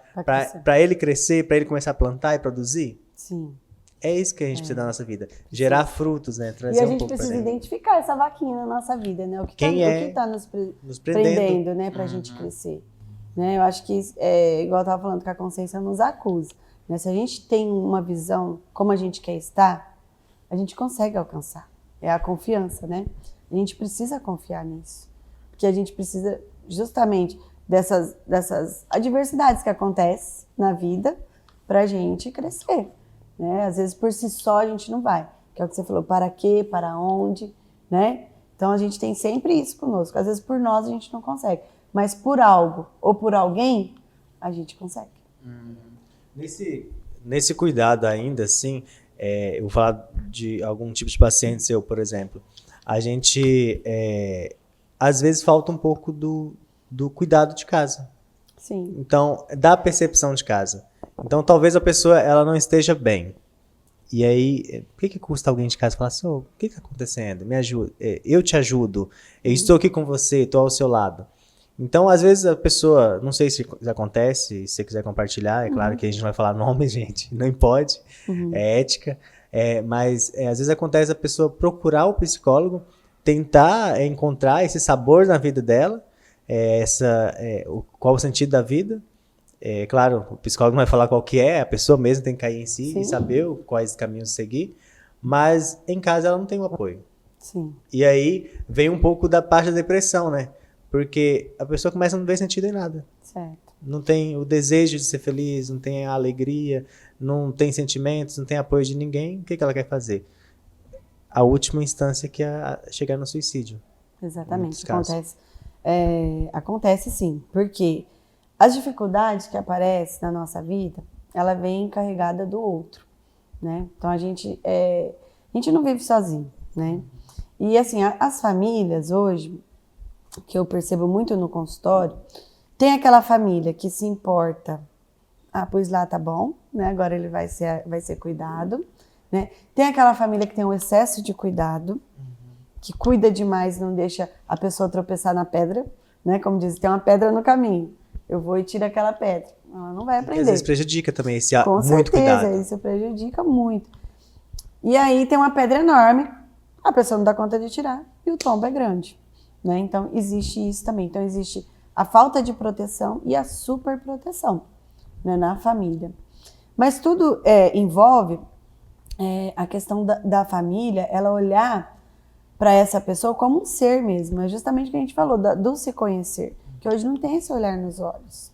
para ele crescer, para ele começar a plantar e produzir? Sim. É isso que a gente precisa da nossa vida. Gerar frutos, né? Trazer E a um gente pouco precisa pra dentro. identificar essa vaquinha na nossa vida, né? O que Quem tá nos nos prendendo. prendendo, né? Pra gente crescer. Né? Eu acho que, igual eu tava falando, que a consciência nos acusa. Né? Se a gente tem uma visão como a gente quer estar, a gente consegue alcançar. É a confiança, né? A gente precisa confiar nisso. Porque a gente precisa justamente dessas adversidades que acontecem na vida pra gente crescer. Né? Às vezes por si só a gente não vai, que é o que você falou, para quê, para onde, né? Então a gente tem sempre isso conosco, às vezes por nós a gente não consegue, mas por algo ou por alguém a gente consegue. Nesse cuidado ainda, assim, eu vou falar de algum tipo de paciente seu, por exemplo, a gente, às vezes falta um pouco do cuidado de casa. Sim. Então, da percepção de casa. Então, talvez a pessoa ela não esteja bem. E aí, por que custa alguém de casa falar assim, o que está acontecendo? Me ajuda, eu te ajudo, eu estou aqui com você, estou ao seu lado. Então, às vezes a pessoa, não sei se acontece, se você quiser compartilhar, é claro que a gente não vai falar nome, gente, não pode, é ética, mas às vezes acontece a pessoa procurar o psicólogo, tentar encontrar esse sabor na vida dela, qual o sentido da vida. Claro, o psicólogo não vai falar qual que é, a pessoa mesmo tem que cair em si. Sim. E saber quais caminhos seguir, mas em casa ela não tem o apoio. Sim. E aí vem um pouco da parte da depressão, né? Porque a pessoa começa a não ver sentido em nada. Certo. Não tem o desejo de ser feliz, não tem a alegria, não tem sentimentos, não tem apoio de ninguém. O que ela quer fazer? A última instância que é chegar no suicídio. Exatamente, acontece sim, porque as dificuldades que aparecem na nossa vida, ela vem carregada do outro, né? Então a gente não vive sozinho, né? E assim, as famílias hoje, que eu percebo muito no consultório, tem aquela família que se importa, pois lá tá bom, né? Agora ele vai ser cuidado, né? Tem aquela família que tem um excesso de cuidado, que cuida demais, não deixa a pessoa tropeçar na pedra, né? Como diz, tem uma pedra no caminho. Eu vou e tiro aquela pedra. Ela não vai aprender. E às vezes prejudica também esse Com muito certeza, cuidado. Isso prejudica muito. E aí tem uma pedra enorme, a pessoa não dá conta de tirar e o tombo é grande. Né? Então existe isso também. Então existe a falta de proteção e a superproteção, né, na família. Mas tudo envolve a questão da família, ela olhar para essa pessoa como um ser mesmo. É justamente o que a gente falou, do se conhecer. Que hoje não tem esse olhar nos olhos.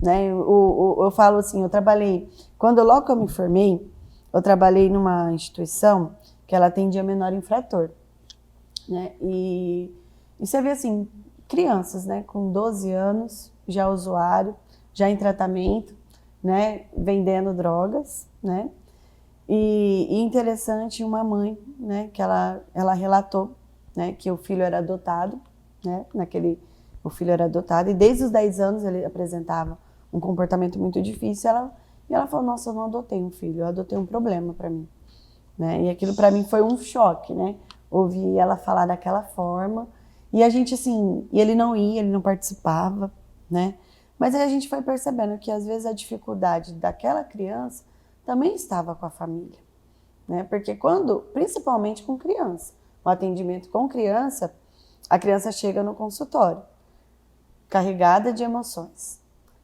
Né? Eu falo assim, logo que eu me formei, eu trabalhei numa instituição que ela atendia menor infrator. Né? E você vê assim, crianças, né, com 12 anos, já usuário, já em tratamento, né, vendendo drogas, né? E interessante, uma mãe, né, que ela relatou, né, que o filho era adotado, né, o filho era adotado, e desde os 10 anos ele apresentava um comportamento muito difícil, e ela falou, nossa, eu não adotei um filho, eu adotei um problema para mim. Né? E aquilo para mim foi um choque, né? Ouvir ela falar daquela forma, e a gente assim, e ele não participava, né? Mas aí a gente foi percebendo que às vezes a dificuldade daquela criança também estava com a família, né? Porque principalmente com criança, o atendimento com criança, a criança chega no consultório carregada de emoções,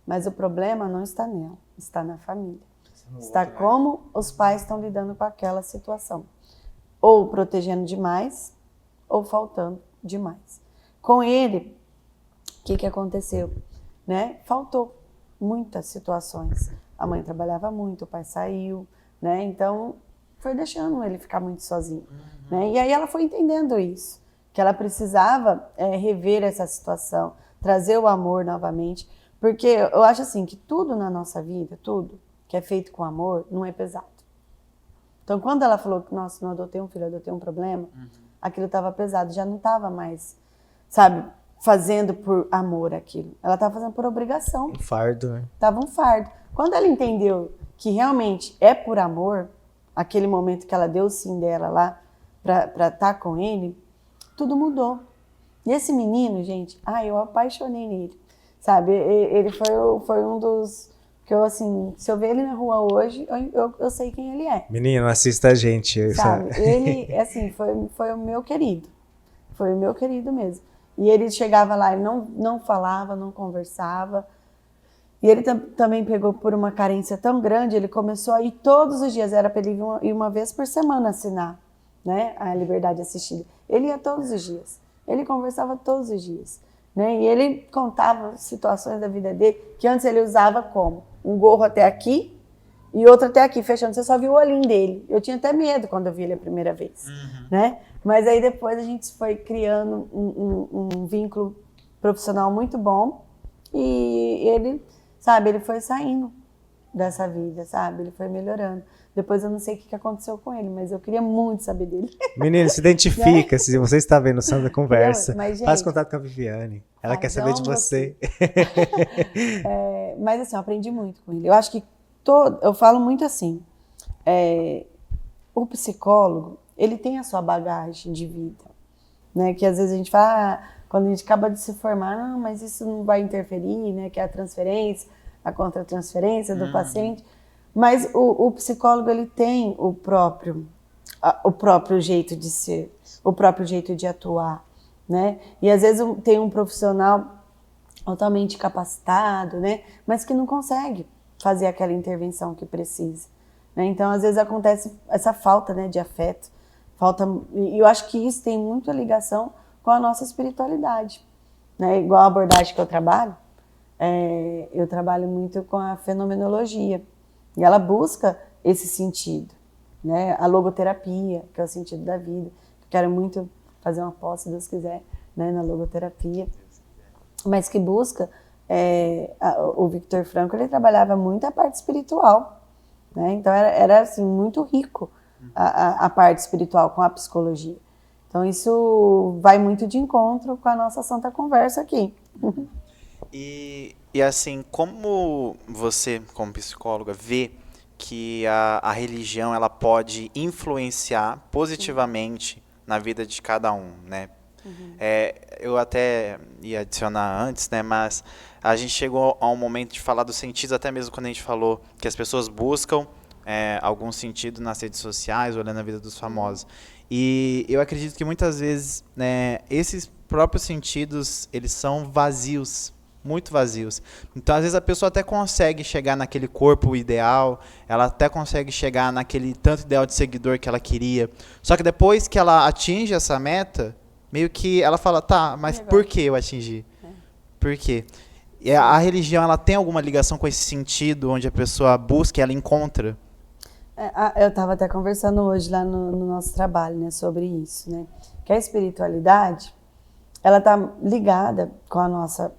mas o problema não está nela, está na família. Está como os pais estão lidando com aquela situação, ou protegendo demais, ou faltando demais. Com ele, o que aconteceu? Né? Faltou muitas situações. A mãe trabalhava muito, o pai saiu, né? Então foi deixando ele ficar muito sozinho. Né? E aí ela foi entendendo isso, que ela precisava rever essa situação, trazer o amor novamente, Porque eu acho assim, que tudo na nossa vida, tudo que é feito com amor, não é pesado. Então, quando ela falou que, nossa, não adotei um filho, adotei um problema, aquilo estava pesado, já não estava mais, sabe, fazendo por amor aquilo. Ela estava fazendo por obrigação. Um fardo, né? Tava um fardo. Quando ela entendeu que realmente é por amor, aquele momento que ela deu o sim dela lá para estar com ele, tudo mudou. E esse menino, gente, eu apaixonei nele, sabe? Ele foi um dos que eu, assim, se eu ver ele na rua hoje, eu sei quem ele é. Menino, assista a gente. Sabe? Ele, assim, foi o meu querido. Foi o meu querido mesmo. E ele chegava lá, ele não falava, não conversava. E ele também pegou por uma carência tão grande, ele começou a ir todos os dias, era para ele ir uma vez por semana assinar, né, a Liberdade Assistida. Ele ia todos os dias, ele conversava todos os dias, né, e ele contava situações da vida dele, que antes ele usava como? Um gorro até aqui e outro até aqui, fechando, você só viu o olhinho dele. Eu tinha até medo quando eu vi ele a primeira vez, né, mas aí depois a gente foi criando um vínculo profissional muito bom e ele... Sabe, ele foi saindo dessa vida, sabe? Ele foi melhorando. Depois eu não sei o que aconteceu com ele, mas eu queria muito saber dele. Menino, se identifica. Se você está vendo o Santa Conversa, Mas, gente, faz contato com a Viviane. Ela quer saber de você. Mas assim, eu aprendi muito com ele. Eu acho que eu falo muito assim, o psicólogo, ele tem a sua bagagem de vida, né? Que às vezes a gente fala... Quando a gente acaba de se formar, não, mas isso não vai interferir, né? Que é a transferência, a contratransferência do paciente. Mas o psicólogo, ele tem o próprio jeito de ser, o próprio jeito de atuar, né? E às vezes tem um profissional altamente capacitado, né? Mas que não consegue fazer aquela intervenção que precisa, né? Então, às vezes acontece essa falta, né, de afeto. E eu acho que isso tem muita ligação com a nossa espiritualidade, né? Igual a abordagem que eu trabalho muito com a fenomenologia, e ela busca esse sentido, né? A logoterapia, que é o sentido da vida. Eu quero muito fazer uma pós, se Deus quiser, né, na logoterapia, mas que busca, o Viktor Frankl, ele trabalhava muito a parte espiritual, né? Então era assim, muito rico a parte espiritual com a psicologia. Então, isso vai muito de encontro com a nossa Santa Conversa aqui. E assim, como você, como psicóloga, vê que a religião ela pode influenciar positivamente na vida de cada um, né? Eu até ia adicionar antes, né? Mas a gente chegou a um momento de falar dos sentidos, até mesmo quando a gente falou que as pessoas buscam algum sentido nas redes sociais, olhando a vida dos famosos. E eu acredito que muitas vezes, né, esses próprios sentidos, eles são vazios, muito vazios. Então, às vezes, a pessoa até consegue chegar naquele corpo ideal, ela até consegue chegar naquele tanto ideal de seguidor que ela queria. Só que depois que ela atinge essa meta, meio que ela fala, tá, mas por que eu atingi? Por quê? E a religião, ela tem alguma ligação com esse sentido, onde a pessoa busca e ela encontra? Eu estava até conversando hoje lá no nosso trabalho, né, sobre isso, né? Que a espiritualidade, ela está ligada com a nossa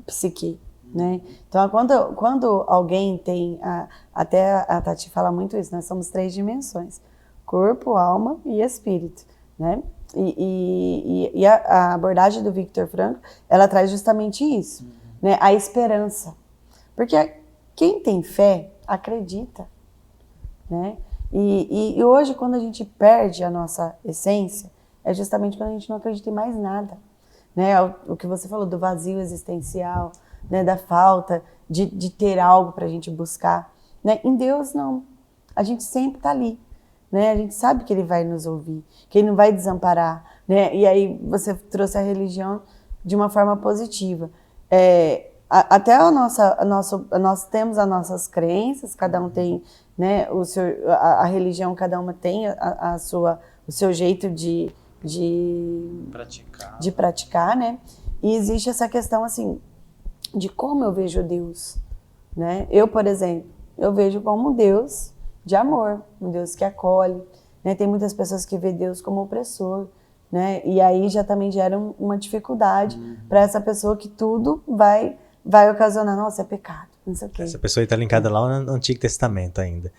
psique, né? Então, quando alguém tem, até a Tati fala muito isso, nós somos 3 dimensões, corpo, alma e espírito, né? E a abordagem do Viktor Frankl, ela traz justamente isso, né? A esperança. Porque quem tem fé, acredita, né? E hoje, quando a gente perde a nossa essência, é justamente quando a gente não acredita em mais nada, né? O que você falou do vazio existencial, né? Da falta de ter algo para a gente buscar, né? Em Deus, não. A gente sempre está ali, né? A gente sabe que Ele vai nos ouvir, que Ele não vai desamparar, né? E aí você trouxe a religião de uma forma positiva. Até nós temos as nossas crenças, cada um tem, né, a religião, cada uma tem o seu jeito de praticar, né? E existe essa questão, assim, de como eu vejo Deus, né? Eu, por exemplo, eu vejo como um Deus de amor, um Deus que acolhe, né? Tem muitas pessoas que vê Deus como opressor, né? E aí já também gera uma dificuldade para essa pessoa que tudo vai, vai ocasionar, nossa, é pecado, não sei o quê. Essa pessoa está linkada lá no Antigo Testamento ainda.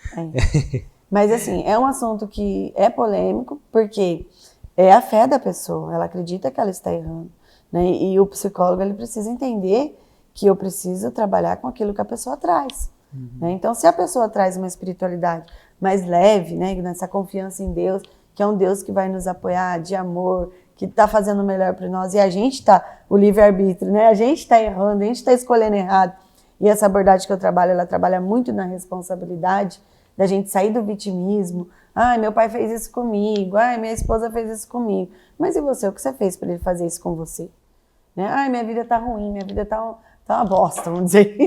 Mas assim, é um assunto que é polêmico, porque é a fé da pessoa, ela acredita que ela está errando, né? E o psicólogo, ele precisa entender que eu preciso trabalhar com aquilo que a pessoa traz. Né? Então, se a pessoa traz uma espiritualidade mais leve, né, nessa confiança em Deus, que é um Deus que vai nos apoiar, de amor, que está fazendo o melhor para nós, e a gente está, o livre-arbítrio, né? A gente está errando, a gente está escolhendo errado. E essa abordagem que eu trabalho, ela trabalha muito na responsabilidade da gente sair do vitimismo. Ai, meu pai fez isso comigo, ai, minha esposa fez isso comigo. Mas e você, o que você fez para ele fazer isso com você? Né? Ai, minha vida tá ruim, minha vida tá uma bosta, vamos dizer.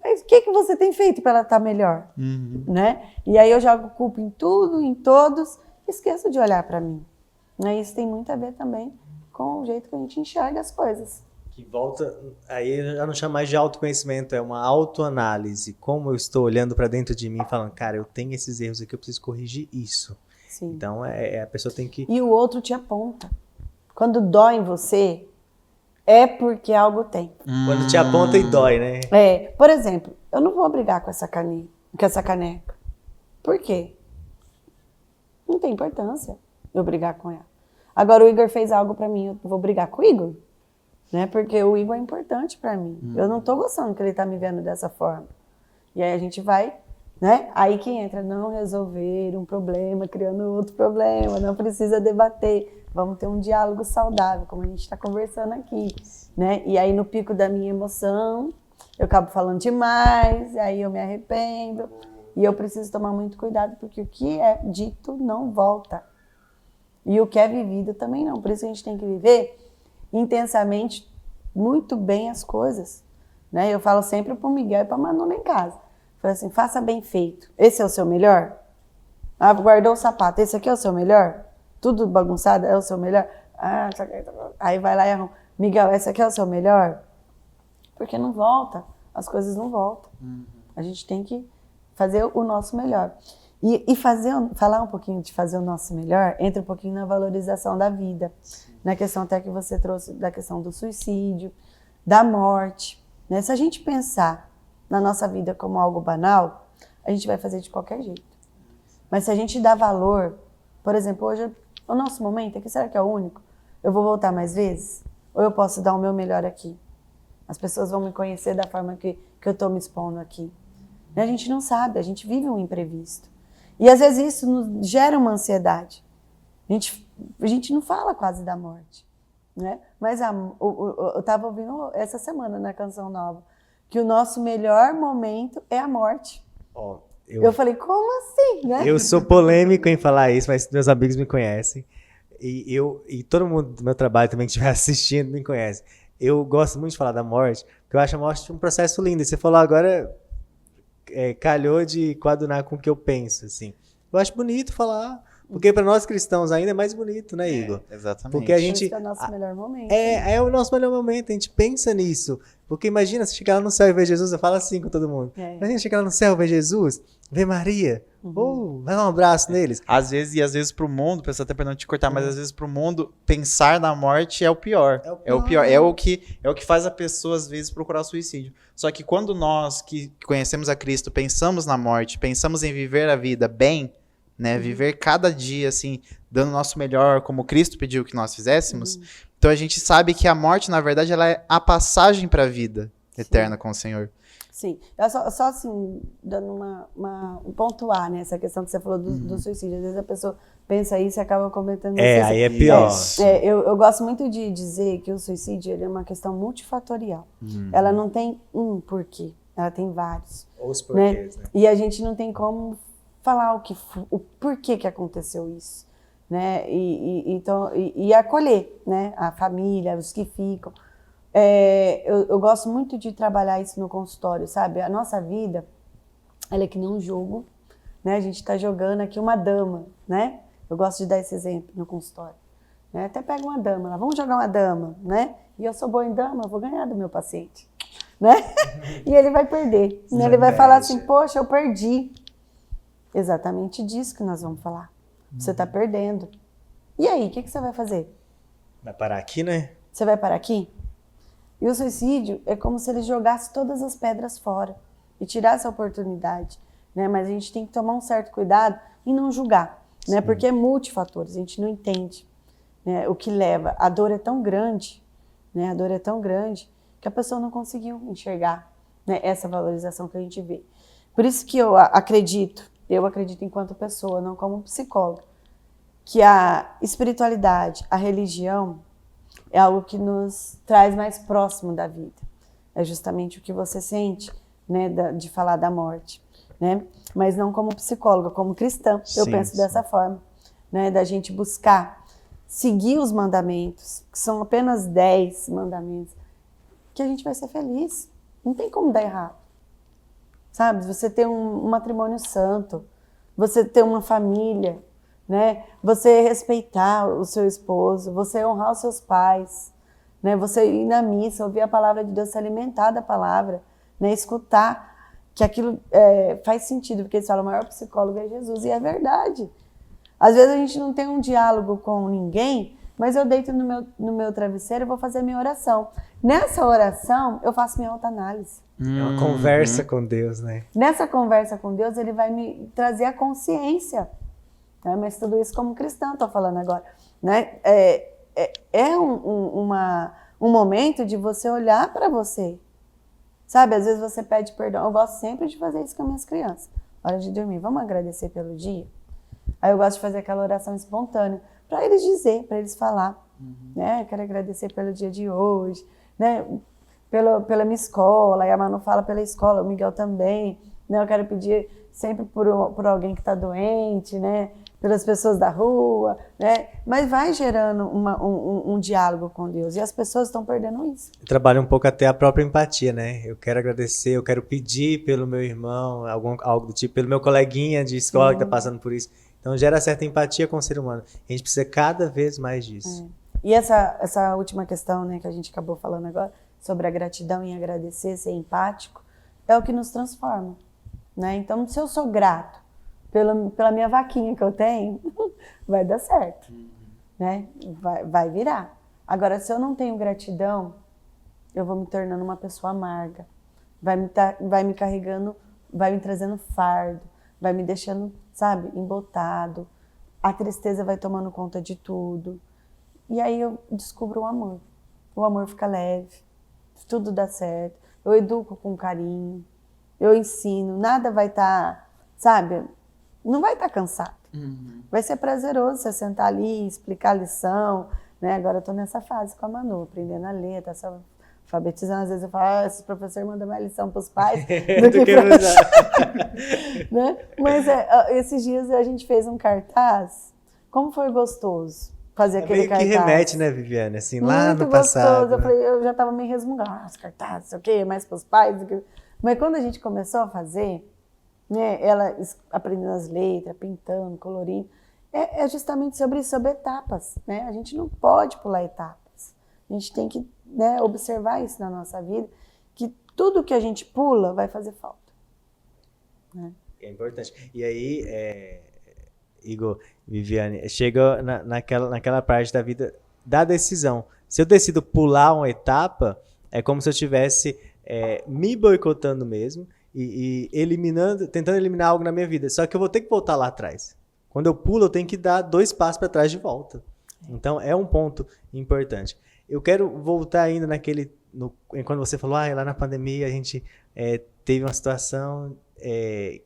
Mas o que você tem feito para ela estar melhor? Né? E aí eu jogo culpa em tudo, em todos, esqueço de olhar para mim. Né? Isso tem muito a ver também com o jeito que a gente enxerga as coisas. Que volta, aí já não chama mais de autoconhecimento, é uma autoanálise. Como eu estou olhando para dentro de mim, falando, cara, eu tenho esses erros aqui, eu preciso corrigir isso. Sim. Então, a pessoa tem que... E o outro te aponta. Quando dói em você, é porque algo tem. Quando te aponta e dói, né? Por exemplo, eu não vou brigar com essa caneca. Por quê? Não tem importância eu brigar com ela. Agora o Igor fez algo pra mim, eu vou brigar com o Igor? Né? Porque o Igor é importante pra mim. Eu não tô gostando que ele tá me vendo dessa forma. E aí a gente vai, né? Aí que entra, não resolver um problema, criando outro problema, não precisa debater. Vamos ter um diálogo saudável, como a gente está conversando aqui, né? E aí no pico da minha emoção, eu acabo falando demais, aí eu me arrependo. E eu preciso tomar muito cuidado, porque o que é dito não volta. E o que é vivido também não. Por isso a gente tem que viver intensamente, muito bem as coisas. Né? Eu falo sempre para o Miguel e para a Manu lá em casa. Eu falo assim, faça bem feito. Esse é o seu melhor? Ah, guardou o sapato. Esse aqui é o seu melhor? Tudo bagunçado é o seu melhor? Ah, aí vai lá e arruma. Miguel, esse aqui é o seu melhor? Porque não volta. As coisas não voltam. A gente tem que fazer o nosso melhor. E falar um pouquinho de fazer o nosso melhor, entra um pouquinho na valorização da vida. Na questão até que você trouxe da questão do suicídio, da morte. Né? Se a gente pensar na nossa vida como algo banal, a gente vai fazer de qualquer jeito. Mas se a gente dá valor, por exemplo, hoje o nosso momento aqui, será que é o único? Eu vou voltar mais vezes? Ou eu posso dar o meu melhor aqui? As pessoas vão me conhecer da forma que eu estou me expondo aqui. A gente não sabe, a gente vive um imprevisto. E às vezes isso nos gera uma ansiedade. A gente não fala quase da morte. Né? Mas eu estava ouvindo essa semana na Canção Nova que o nosso melhor momento é a morte. Eu falei, como assim? Né? Eu sou polêmico em falar isso, mas meus amigos me conhecem. E todo mundo do meu trabalho também que estiver assistindo me conhece. Eu gosto muito de falar da morte, porque eu acho a morte um processo lindo. E você falou agora, calhou de coadunar com o que eu penso, assim. Eu acho bonito falar, porque para nós cristãos ainda é mais bonito, né, Igor? Exatamente. Porque a gente... Esse é o nosso melhor momento. É o nosso melhor momento, a gente pensa nisso. Porque imagina, você chegar lá no céu e ver Jesus, eu falo assim com todo mundo. Imagina chegar lá no céu e ver Jesus, ver Maria, vai dar um abraço neles. Às vezes pro mundo, pessoal até perdão te cortar, mas às vezes pro mundo, pensar na morte é o pior. É o pior. É o que faz a pessoa, às vezes, procurar o suicídio. Só que quando nós, que conhecemos a Cristo, pensamos na morte, pensamos em viver a vida bem, né? Viver cada dia, assim, dando o nosso melhor, como Cristo pediu que nós fizéssemos. Então a gente sabe que a morte, na verdade, ela é a passagem para a vida eterna com o Senhor. Sim. Eu só assim, dando um pontuar, né? Essa questão que você falou do suicídio. Às vezes a pessoa pensa isso e acaba cometendo suicídio. Aí é pior. Eu gosto muito de dizer que o suicídio ele é uma questão multifatorial. Ela não tem um porquê, ela tem vários. Os porquês, né? E a gente não tem como falar o porquê que aconteceu isso. Né? E acolher, né? A família, os que ficam. Eu gosto muito de trabalhar isso no consultório, sabe? A nossa vida, ela é que nem um jogo, né? A gente está jogando aqui uma dama, né? Eu gosto de dar esse exemplo no consultório. Né? Até pega uma dama lá, vamos jogar uma dama, né? E eu sou boa em dama, eu vou ganhar do meu paciente, né? E ele vai perder, né? Ele vai falar assim, poxa, eu perdi. Exatamente disso que nós vamos falar. Você está perdendo. E aí, o que você vai fazer? Vai parar aqui, né? Você vai parar aqui? E o suicídio é como se ele jogasse todas as pedras fora e tirasse a oportunidade, né? Mas a gente tem que tomar um certo cuidado e não julgar, né? Porque é multifatores, a gente não entende, né, o que leva. A dor é tão grande, né? A dor é tão grande que a pessoa não conseguiu enxergar, né, essa valorização que a gente vê. Por isso que eu acredito enquanto pessoa, não como psicóloga, que a espiritualidade, a religião, é algo que nos traz mais próximo da vida. É justamente o que você sente, né, de falar da morte, né? Mas não como psicóloga, como cristã, eu penso dessa forma, né, da gente buscar seguir os mandamentos, que são apenas 10 mandamentos, que a gente vai ser feliz. Não tem como dar errado. Sabe? Você ter um matrimônio santo, você ter uma família, né? Você respeitar o seu esposo, você honrar os seus pais, né? Você ir na missa, ouvir a palavra de Deus, se alimentar da palavra, né? Escutar que aquilo faz sentido, porque eles falam, o maior psicólogo é Jesus, e é verdade. Às vezes a gente não tem um diálogo com ninguém, mas eu deito no meu travesseiro e vou fazer a minha oração. Nessa oração, eu faço minha autoanálise. É uma conversa com Deus, né? Nessa conversa com Deus, ele vai me trazer a consciência. Né? Mas tudo isso como cristã, estou falando agora. Né? Um momento de você olhar para você. Sabe, às vezes você pede perdão. Eu gosto sempre de fazer isso com as minhas crianças. Hora de dormir, vamos agradecer pelo dia? Aí eu gosto de fazer aquela oração espontânea, para eles dizer, para eles falar. Né? Eu quero agradecer pelo dia de hoje, né? Pela minha escola, e a Manu fala pela escola, o Miguel também, né? Eu quero pedir sempre por alguém que está doente, né? Pelas pessoas da rua, né? Mas vai gerando um diálogo com Deus, e as pessoas estão perdendo isso. Trabalha um pouco até a própria empatia, né? Eu quero agradecer, eu quero pedir pelo meu irmão, algo do tipo, pelo meu coleguinha de escola que está passando por isso. Então gera certa empatia com o ser humano. A gente precisa cada vez mais disso. E essa última questão, né, que a gente acabou falando agora, sobre a gratidão e agradecer, ser empático, é o que nos transforma, né? Então, se eu sou grato pela minha vaquinha que eu tenho, vai dar certo, né? Vai virar. Agora, se eu não tenho gratidão, eu vou me tornando uma pessoa amarga, vai me carregando, vai me trazendo fardo, vai me deixando, sabe, embotado, a tristeza vai tomando conta de tudo, e aí eu descubro o amor fica leve, tudo dá certo, eu educo com carinho, eu ensino, nada vai estar, sabe, não vai estar cansado. Vai ser prazeroso você sentar ali, explicar a lição, né? Agora eu tô nessa fase com a Manu, aprendendo a ler, tá só alfabetizando. Às vezes eu falo, esse professor manda mais lição pros pais do que né? Mas esses dias a gente fez um cartaz, como foi gostoso fazer aquele cartaz. Que remete, né, Viviane? Assim, lá muito no passado. Gostoso. Eu já tava meio resmungando, os cartazes, sei o quê, mais pros pais. Mas quando a gente começou a fazer, né, ela aprendendo as letras, pintando, colorindo, é justamente sobre isso, sobre etapas, né? A gente não pode pular etapas. A gente tem que, né, observar isso na nossa vida, que tudo que a gente pula vai fazer falta. Né? É importante. E aí, Igor, Viviane, chega naquela parte da vida da decisão. Se eu decido pular uma etapa, é como se eu estivesse me boicotando mesmo e tentando eliminar algo na minha vida. Só que eu vou ter que voltar lá atrás. Quando eu pulo, eu tenho que dar 2 passos para trás de volta. Então, é um ponto importante. Eu quero voltar ainda quando você falou, lá na pandemia a gente teve uma situação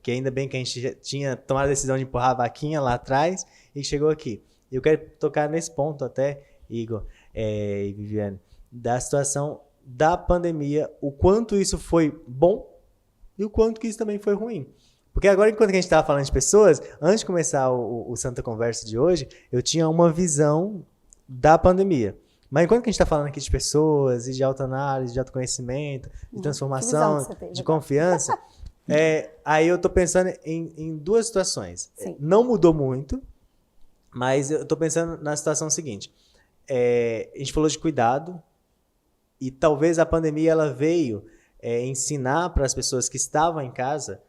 que ainda bem que a gente já tinha tomado a decisão de empurrar a vaquinha lá atrás e chegou aqui. Eu quero tocar nesse ponto até, Igor e Viviane, da situação da pandemia, o quanto isso foi bom e o quanto que isso também foi ruim. Porque agora, enquanto a gente estava falando de pessoas, antes de começar o Santa Conversa de hoje, eu tinha uma visão da pandemia. Mas enquanto que a gente está falando aqui de pessoas, e de autoanálise, de autoconhecimento, de transformação, de confiança, aí eu estou pensando em 2 situações. Sim. Não mudou muito, mas eu estou pensando na situação seguinte. A gente falou de cuidado, e talvez a pandemia ela veio ensinar para as pessoas que estavam em casa,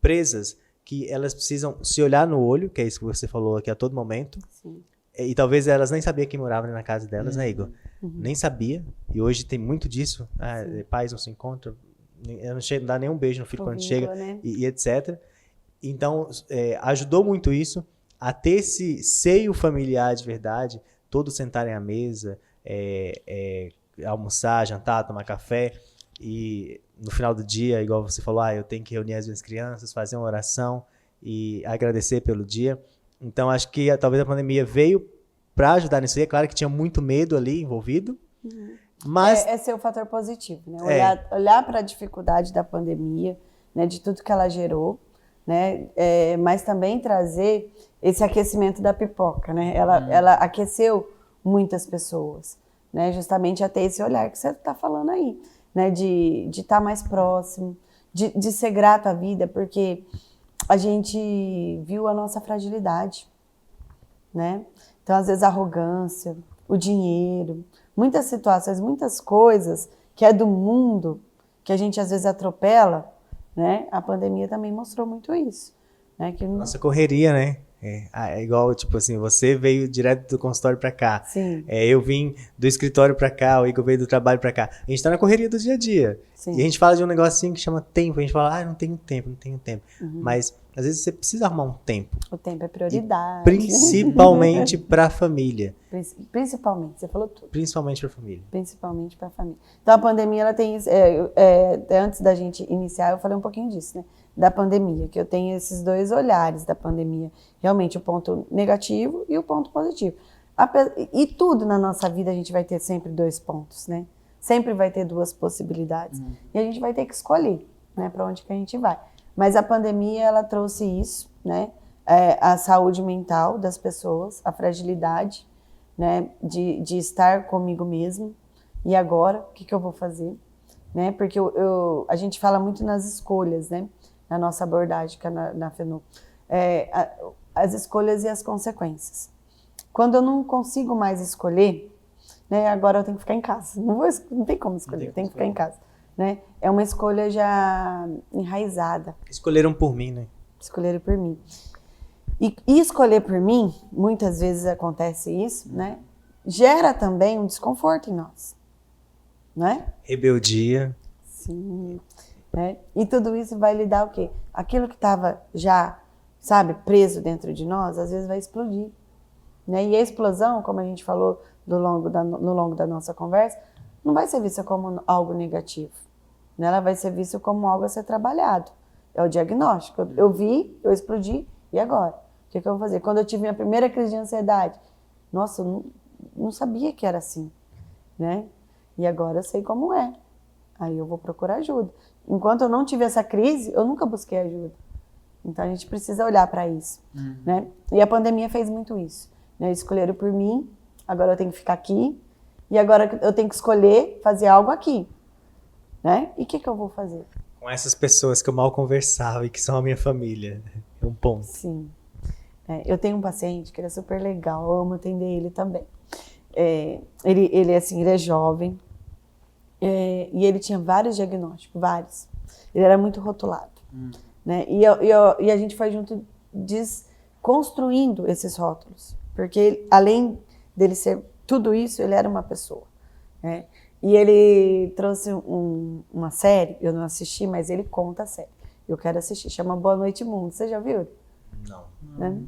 presas, que elas precisam se olhar no olho, que é isso que você falou aqui a todo momento. Sim. E talvez elas nem sabiam quem morava na casa delas, né, Igor? Nem sabia. E hoje tem muito disso. Pais não se encontram. Eu não dá nenhum beijo no filho quando chega, né? e etc. Então, ajudou muito isso a ter esse seio familiar de verdade, todos sentarem à mesa, almoçar, jantar, tomar café, e no final do dia, igual você falou, eu tenho que reunir as minhas crianças, fazer uma oração e agradecer pelo dia. Então, acho que talvez a pandemia veio para ajudar nisso aí. É claro que tinha muito medo ali envolvido, mas... É ser o fator positivo, né? Olhar para a dificuldade da pandemia, né? De tudo que ela gerou, né? Mas também trazer esse aquecimento da pipoca, né? Ela aqueceu muitas pessoas, né? Justamente a ter esse olhar que você está falando aí, né? De estar mais próximo, de ser grato à vida, porque a gente viu a nossa fragilidade, né? Então, às vezes, a arrogância, o dinheiro, muitas situações, muitas coisas que é do mundo, que a gente às vezes atropela, né? A pandemia também mostrou muito isso, né? Nossa correria, né? É igual, tipo assim, você veio direto do consultório pra cá. Sim. Eu vim do escritório pra cá, o Igor veio do trabalho pra cá. A gente tá na correria do dia a dia. Sim. E a gente fala de um negocinho que chama tempo. A gente fala, não tenho tempo. Mas, às vezes, você precisa arrumar um tempo. O tempo é prioridade. E principalmente pra família. Principalmente, você falou tudo. Principalmente pra família. Principalmente pra família. Então, a pandemia, ela tem... antes da gente iniciar, eu falei um pouquinho disso, né? Da pandemia, que eu tenho esses dois olhares da pandemia. Realmente, o ponto negativo e o ponto positivo. E tudo na nossa vida a gente vai ter sempre dois pontos, né? Sempre vai ter duas possibilidades. E a gente vai ter que escolher, né? Para onde que a gente vai. Mas a pandemia, ela trouxe isso, né? A saúde mental das pessoas, a fragilidade, né? De estar comigo mesmo. E agora, o que eu vou fazer? Né? Porque a gente fala muito nas escolhas, né? Na nossa abordagem, que é na FENU. As escolhas e as consequências. Quando eu não consigo mais escolher, né, agora eu tenho que ficar em casa. Não tem como escolher, eu tenho que ficar em casa. Né? É uma escolha já enraizada. Escolheram por mim, né? Escolheram por mim. E escolher por mim, muitas vezes acontece isso, né? Gera também um desconforto em nós. Não é? Rebeldia. Sim. Né? E tudo isso vai lhe dar o quê? Aquilo que estava já, sabe, preso dentro de nós, às vezes vai explodir. Né? E a explosão, como a gente falou no longo da nossa conversa, não vai ser vista como algo negativo. Né? Ela vai ser vista como algo a ser trabalhado. É o diagnóstico. Eu vi, eu explodi, e agora? O que eu vou fazer? Quando eu tive minha primeira crise de ansiedade, nossa, eu não sabia que era assim. Né? E agora eu sei como é. Aí eu vou procurar ajuda. Enquanto eu não tive essa crise, eu nunca busquei ajuda. Então a gente precisa olhar para isso. Né? E a pandemia fez muito isso. Né? Escolheram por mim, agora eu tenho que ficar aqui, e agora eu tenho que escolher fazer algo aqui. Né? E o que eu vou fazer? Com essas pessoas que eu mal conversava e que são a minha família. É um ponto. Sim. Eu tenho um paciente que ele é super legal, eu amo atender ele também. Ele é jovem, e ele tinha vários diagnósticos, vários. Ele era muito rotulado. Né? E a gente foi junto construindo esses rótulos. Porque além dele ser tudo isso, ele era uma pessoa. Né? E ele trouxe uma série, eu não assisti, mas ele conta a série. Eu quero assistir, chama Boa Noite Mundo. Você já viu? Não. Né?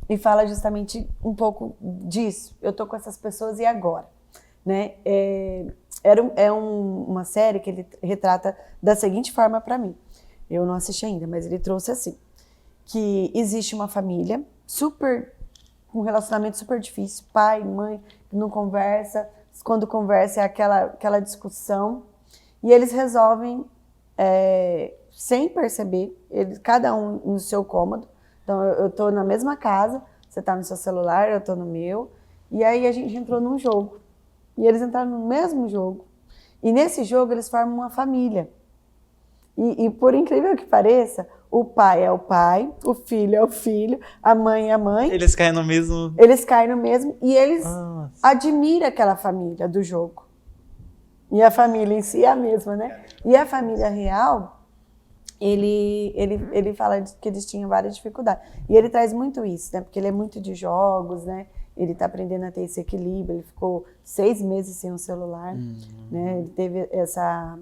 E fala justamente um pouco disso. Eu tô com essas pessoas e agora? Né? Uma série que ele retrata da seguinte forma para mim. Eu não assisti ainda, mas ele trouxe assim. Que existe uma família com um relacionamento super difícil. Pai, mãe, não conversa. Quando conversa é aquela discussão. E eles resolvem, sem perceber, cada um no seu cômodo. Então, eu tô na mesma casa, você tá no seu celular, eu tô no meu. E aí a gente entrou num jogo. E eles entraram no mesmo jogo. E nesse jogo eles formam uma família. E por incrível que pareça, o pai é o pai, o filho é o filho, a mãe é a mãe. Eles caem no mesmo... Eles caem no mesmo e eles admiram aquela família do jogo. E a família em si é a mesma, né? E a família real, ele fala que eles tinham várias dificuldades. E ele traz muito isso, né? Porque ele é muito de jogos, né? ele está aprendendo a ter esse equilíbrio, ele ficou 6 meses sem o celular, né? Ele teve essa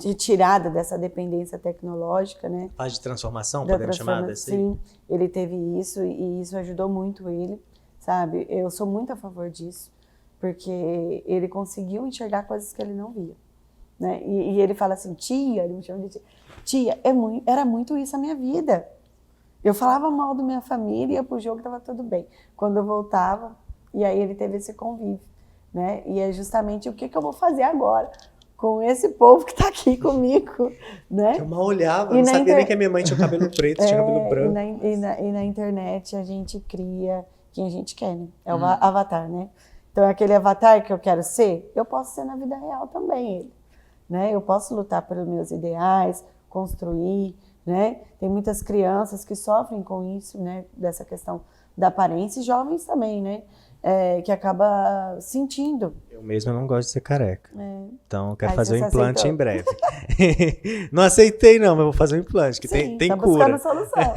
retirada dessa dependência tecnológica, né? Fase de transformação, podemos chamar assim? Sim, ele teve isso e isso ajudou muito ele, sabe? Eu sou muito a favor disso, porque ele conseguiu enxergar coisas que ele não via, né? E ele fala assim, tia, ele me chama de tia, era muito isso a minha vida. Eu falava mal da minha família, ia pro jogo, estava tudo bem. Quando eu voltava, e aí ele teve esse convívio, né? E é justamente o que eu vou fazer agora com esse povo que está aqui comigo, né? Eu mal olhava, não sabia nem que a minha mãe tinha cabelo preto, tinha cabelo branco. E na internet a gente cria quem a gente quer, né? É o avatar, né? Então, aquele avatar que eu quero ser, eu posso ser na vida real também, ele, né? Eu posso lutar pelos meus ideais, construir, né? Tem muitas crianças que sofrem com isso, né? Dessa questão da aparência, e jovens também, né? Que acaba sentindo. Eu mesmo não gosto de ser careca. Então, eu quero Aí fazer você um implante aceitou? em breve. Não aceitei, não, mas vou fazer um implante, que Sim, tem tá cura. buscando solução,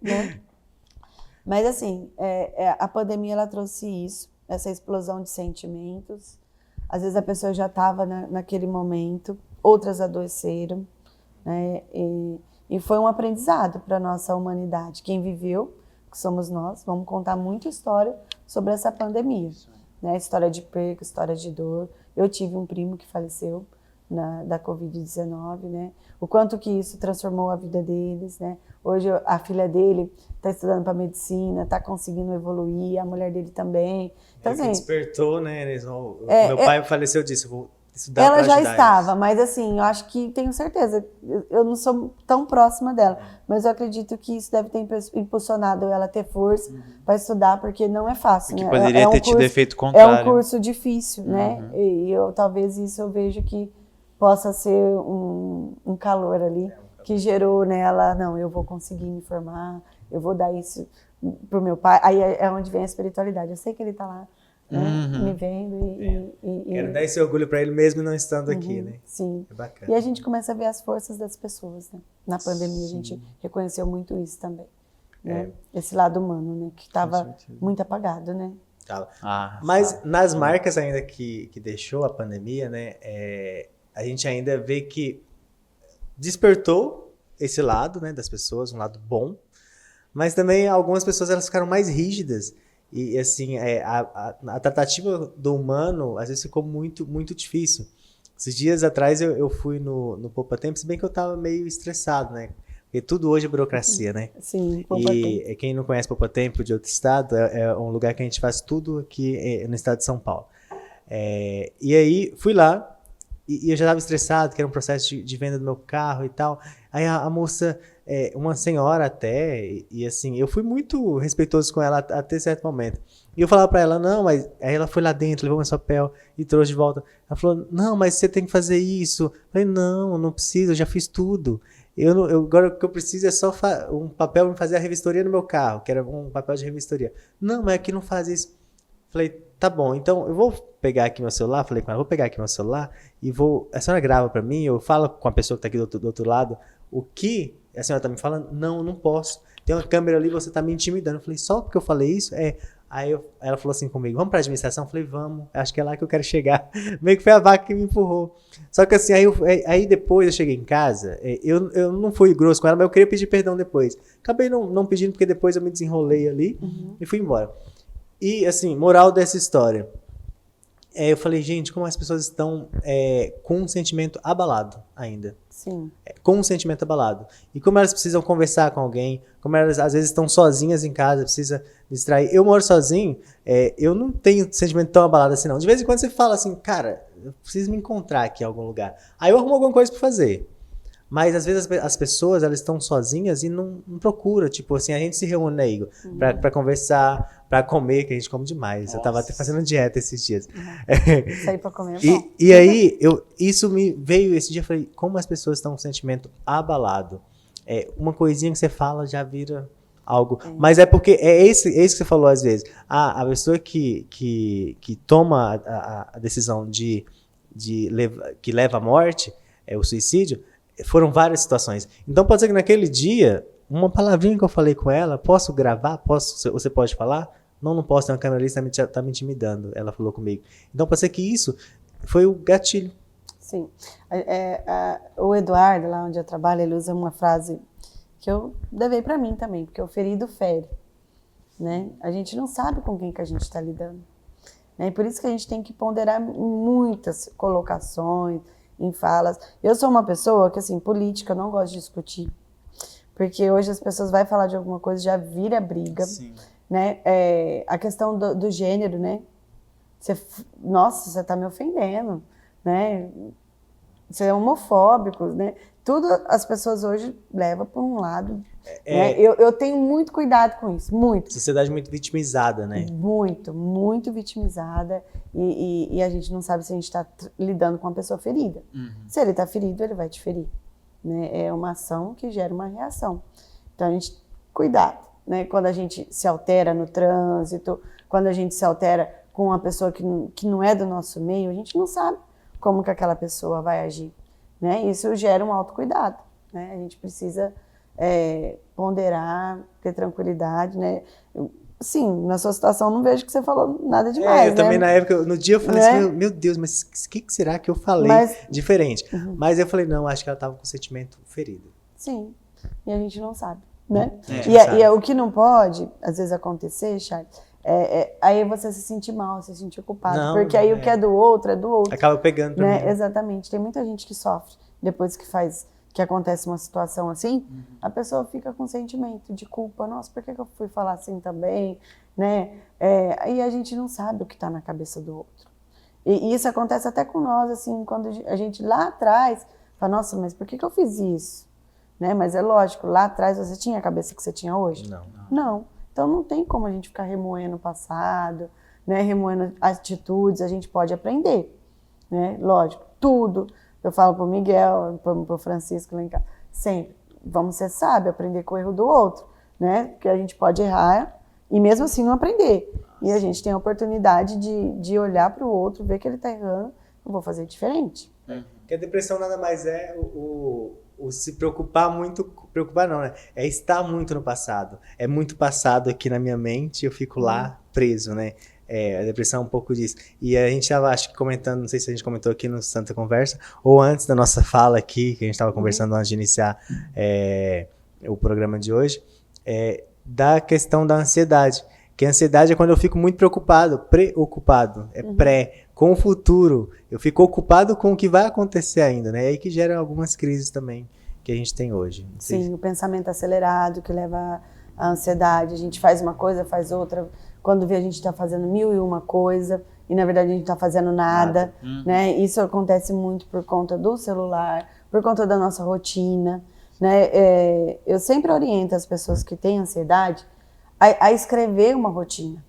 né? Mas, assim, a pandemia, ela trouxe isso, essa explosão de sentimentos. Às vezes a pessoa já estava naquele momento, outras adoeceram, né? E foi um aprendizado para a nossa humanidade. Quem viveu, que somos nós, vamos contar muita história sobre essa pandemia, né? História de perca, história de dor. Eu tive um primo que faleceu da Covid-19, né? O quanto que isso transformou a vida deles, né? Hoje a filha dele está estudando para medicina, está conseguindo evoluir, a mulher dele também. Então, Que assim, despertou, né? Meu pai faleceu disso, vou estudar ela pra já ajudar estava, eles. mas assim, eu acho que tenho certeza, eu não sou tão próxima dela, mas eu acredito que isso deve ter impulsionado ela a ter força para estudar, porque não é fácil, Porque né? poderia ter tido curso, efeito é contrário. um curso difícil, né? E talvez isso eu vejo que possa ser um calor ali que gerou nela, não, eu vou conseguir me formar, eu vou dar isso pro meu pai. Aí é onde vem a espiritualidade. Eu sei que ele tá lá, né, me vendo Quero dar esse orgulho para ele mesmo não estando aqui, né? Sim. É bacana. E a gente começa a ver as forças das pessoas, né? Na pandemia a gente reconheceu muito isso também, né? Esse lado humano, né? Que estava muito apagado, né? Mas nas marcas ainda que deixou a pandemia, né? A gente ainda vê que despertou esse lado, né, das pessoas, um lado bom, mas também algumas pessoas elas ficaram mais rígidas e assim a tratativa do humano às vezes ficou muito muito difícil. Esses dias atrás eu fui no Poupa Tempo, se bem que eu estava meio estressado, né? Porque tudo hoje é burocracia, né? Sim, Poupa Tempo. E quem não conhece Poupa Tempo de outro estado, é um lugar que a gente faz tudo aqui no estado de São Paulo. E aí fui lá. E eu já estava estressado, que era um processo de venda do meu carro e tal. Aí a moça, uma senhora até, e assim, eu fui muito respeitoso com ela até certo momento. E eu falava para ela, não, mas... Aí ela foi lá dentro, levou meu papel e trouxe de volta. Ela falou, não, mas você tem que fazer isso. Eu falei, não precisa, eu já fiz tudo. Agora o que eu preciso é só um papel para fazer a revistoria no meu carro, que era um papel de revistoria. Não, mas aqui não faz isso. Falei, tá bom, então eu vou pegar aqui meu celular, falei com ela, vou pegar aqui meu celular e a senhora grava pra mim, eu falo com a pessoa que tá aqui do outro lado, o que a senhora tá me falando? Não posso. Tem uma câmera ali, você tá me intimidando. Eu falei, só porque eu falei isso? Aí ela falou assim comigo, vamos pra administração? Eu falei, vamos, acho que é lá que eu quero chegar. Meio que foi a vaca que me empurrou. Só que assim, aí depois eu cheguei em casa, eu não fui grosso com ela, mas eu queria pedir perdão depois. Acabei não pedindo, porque depois eu me desenrolei ali e fui embora. E, assim, moral dessa história. Eu falei, gente, como as pessoas estão com um sentimento abalado ainda. Sim. Com um sentimento abalado. E como elas precisam conversar com alguém, como elas às vezes estão sozinhas em casa, precisa distrair. Eu moro sozinho, eu não tenho sentimento tão abalado assim, não. De vez em quando você fala assim, cara, eu preciso me encontrar aqui em algum lugar. Aí eu arrumo alguma coisa pra fazer. Mas às vezes as pessoas elas estão sozinhas e não procuram. Tipo assim, a gente se reúne aí pra conversar, pra comer, que a gente come demais. Nossa. Eu tava até fazendo dieta esses dias. Sair pra comer é bom. E aí, isso me veio esse dia, eu falei, como as pessoas estão com o sentimento abalado. Uma coisinha que você fala já vira algo. Mas é porque é isso que você falou às vezes. A pessoa que toma a decisão que leva à morte, o suicídio, foram várias situações. Então pode ser que naquele dia, uma palavrinha que eu falei com ela, posso gravar? Você pode falar? Não posso ter uma câmera ali, você tá me intimidando. Ela falou comigo. Então, pode ser que isso foi o gatilho. Sim. O Eduardo, lá onde eu trabalho, ele usa uma frase que eu levei para mim também, porque o ferido fere, né? A gente não sabe com quem que a gente está lidando, né? E por isso que a gente tem que ponderar muitas colocações em falas. Eu sou uma pessoa que, assim, política, eu não gosto de discutir, porque hoje as pessoas vão falar de alguma coisa, já vira briga, Sim. né? A questão do gênero, né? Nossa, você está me ofendendo, né? Você é homofóbico, né? Tudo as pessoas hoje levam para um lado. Né? Eu tenho muito cuidado com isso, muito. Sociedade muito vitimizada, né? Muito vitimizada. E a gente não sabe se a gente está lidando com uma pessoa ferida. Se ele está ferido, ele vai te ferir. Né? É uma ação que gera uma reação. Então, a gente, cuidado. Né? Quando a gente se altera no trânsito, quando a gente se altera com uma pessoa que não é do nosso meio, a gente não sabe como que aquela pessoa vai agir. Né? Isso gera um autocuidado. Né? A gente precisa ponderar, ter tranquilidade. Né? Sim, na sua situação não vejo que você falou nada demais. Eu também na época, no dia eu falei né? assim, meu Deus, mas o que será que eu falei diferente? Mas eu falei, não, acho que ela estava com o sentimento ferido. Sim, e a gente não sabe. Né? E o que não pode, às vezes, acontecer, Charles, aí você se sentir mal, se sentir culpado. Não, porque aí o que é do outro é do outro. Acaba pegando pra mim. Exatamente. Tem muita gente que sofre depois que acontece uma situação assim, a pessoa fica com sentimento de culpa. Nossa, por que eu fui falar assim também? Né? Aí a gente não sabe o que está na cabeça do outro. E isso acontece até com nós, assim, quando a gente lá atrás fala, nossa, mas por que eu fiz isso? Né? Mas é lógico, lá atrás você tinha a cabeça que você tinha hoje? Não. Então não tem como a gente ficar remoendo o passado, né? Remoendo atitudes, a gente pode aprender. Né? Lógico, tudo. Eu falo pro Miguel, pro Francisco lá em casa, sempre, vamos ser sábios, aprender com o erro do outro, né? Porque a gente pode errar e mesmo assim não aprender. E a gente tem a oportunidade de olhar para o outro, ver que ele está errando, eu vou fazer diferente. Porque a depressão nada mais é o se preocupar muito, preocupar não, né? É estar muito no passado. É muito passado aqui na minha mente e eu fico lá preso, né? A depressão é um pouco disso. E a gente estava, acho que comentando, não sei se a gente comentou aqui no Santa Conversa, ou antes da nossa fala aqui, que a gente estava conversando antes de iniciar o programa de hoje, da questão da ansiedade. Que a ansiedade é quando eu fico muito preocupado, com o futuro. Eu fico ocupado com o que vai acontecer ainda, né? É aí que gera algumas crises também que a gente tem hoje. Sim, o pensamento acelerado que leva à ansiedade. A gente faz uma coisa, faz outra. Quando vê, a gente está fazendo 1001 coisa e, na verdade, a gente está fazendo nada. Né? Isso acontece muito por conta do celular, por conta da nossa rotina. Né? Eu sempre oriento as pessoas que têm ansiedade a escrever uma rotina.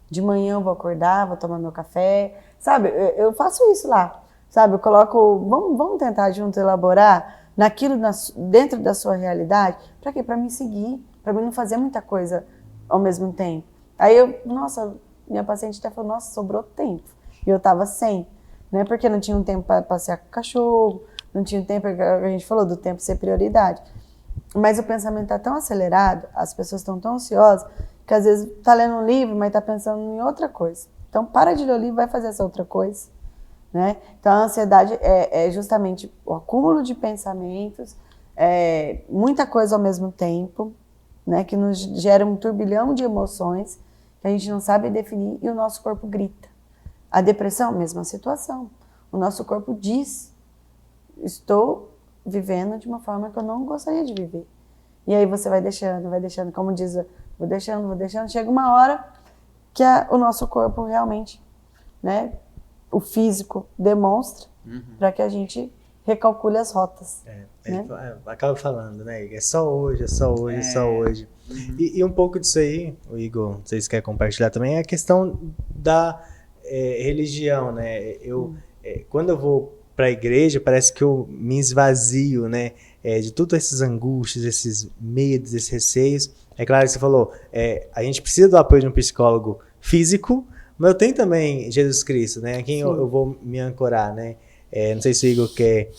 De manhã eu vou acordar, vou tomar meu café, sabe? Eu faço isso lá, sabe? Eu coloco, vamos tentar juntos elaborar naquilo dentro da sua realidade. Para quê? Para me seguir, para mim não fazer muita coisa ao mesmo tempo. Aí minha paciente até falou, nossa, sobrou tempo. E eu tava sem, né? Porque não tinha um tempo para passear com o cachorro, não tinha um tempo, a gente falou do tempo ser prioridade. Mas o pensamento tá tão acelerado, as pessoas estão tão ansiosas, que às vezes tá lendo um livro, mas tá pensando em outra coisa. Então, para de ler o livro, vai fazer essa outra coisa. Né? Então, a ansiedade é justamente o acúmulo de pensamentos, muita coisa ao mesmo tempo, né? Que nos gera um turbilhão de emoções que a gente não sabe definir e o nosso corpo grita. A depressão, mesma situação. O nosso corpo diz, estou vivendo de uma forma que eu não gostaria de viver. E aí você vai deixando, como diz, vou deixando. Chega uma hora que o nosso corpo realmente, né, o físico demonstra para que a gente recalcule as rotas. Né? Acaba falando, né? É só hoje. E um pouco disso aí, o Igor, não sei se quer compartilhar também, é a questão da religião, né? Quando eu vou para a igreja, parece que eu me esvazio, né? De todas essas angústias, esses medos, esses receios. É claro que você falou, a gente precisa do apoio de um psicólogo físico, mas eu tenho também Jesus Cristo, né? A quem eu vou me ancorar, né? Não sei se o Igor quer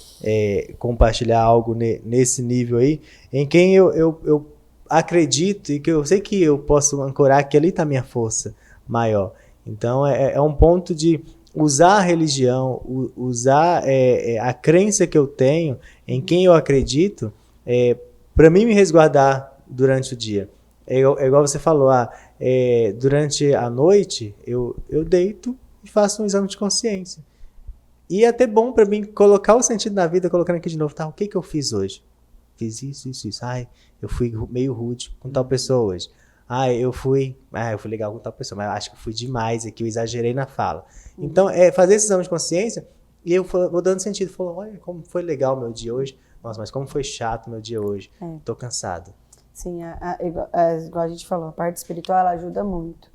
compartilhar algo nesse nível aí, em quem eu acredito e que eu sei que eu posso ancorar que ali está a minha força maior. Então, é um ponto de usar a religião, usar a crença que eu tenho, em quem eu acredito, para mim me resguardar durante o dia. É igual você falou, durante a noite eu deito e faço um exame de consciência. E é até bom para mim colocar o sentido na vida, colocando aqui de novo, tá, o que eu fiz hoje? Fiz isso. Ai, eu fui meio rude com tal pessoa hoje. Eu fui legal com tal pessoa, mas acho que fui demais aqui, eu exagerei na fala. Então, fazer esse exame de consciência, e eu vou dando sentido. Falo, olha, como foi legal o meu dia hoje. Nossa, mas como foi chato o meu dia hoje. Tô cansado. Sim, igual a gente falou, a parte espiritual ela ajuda muito,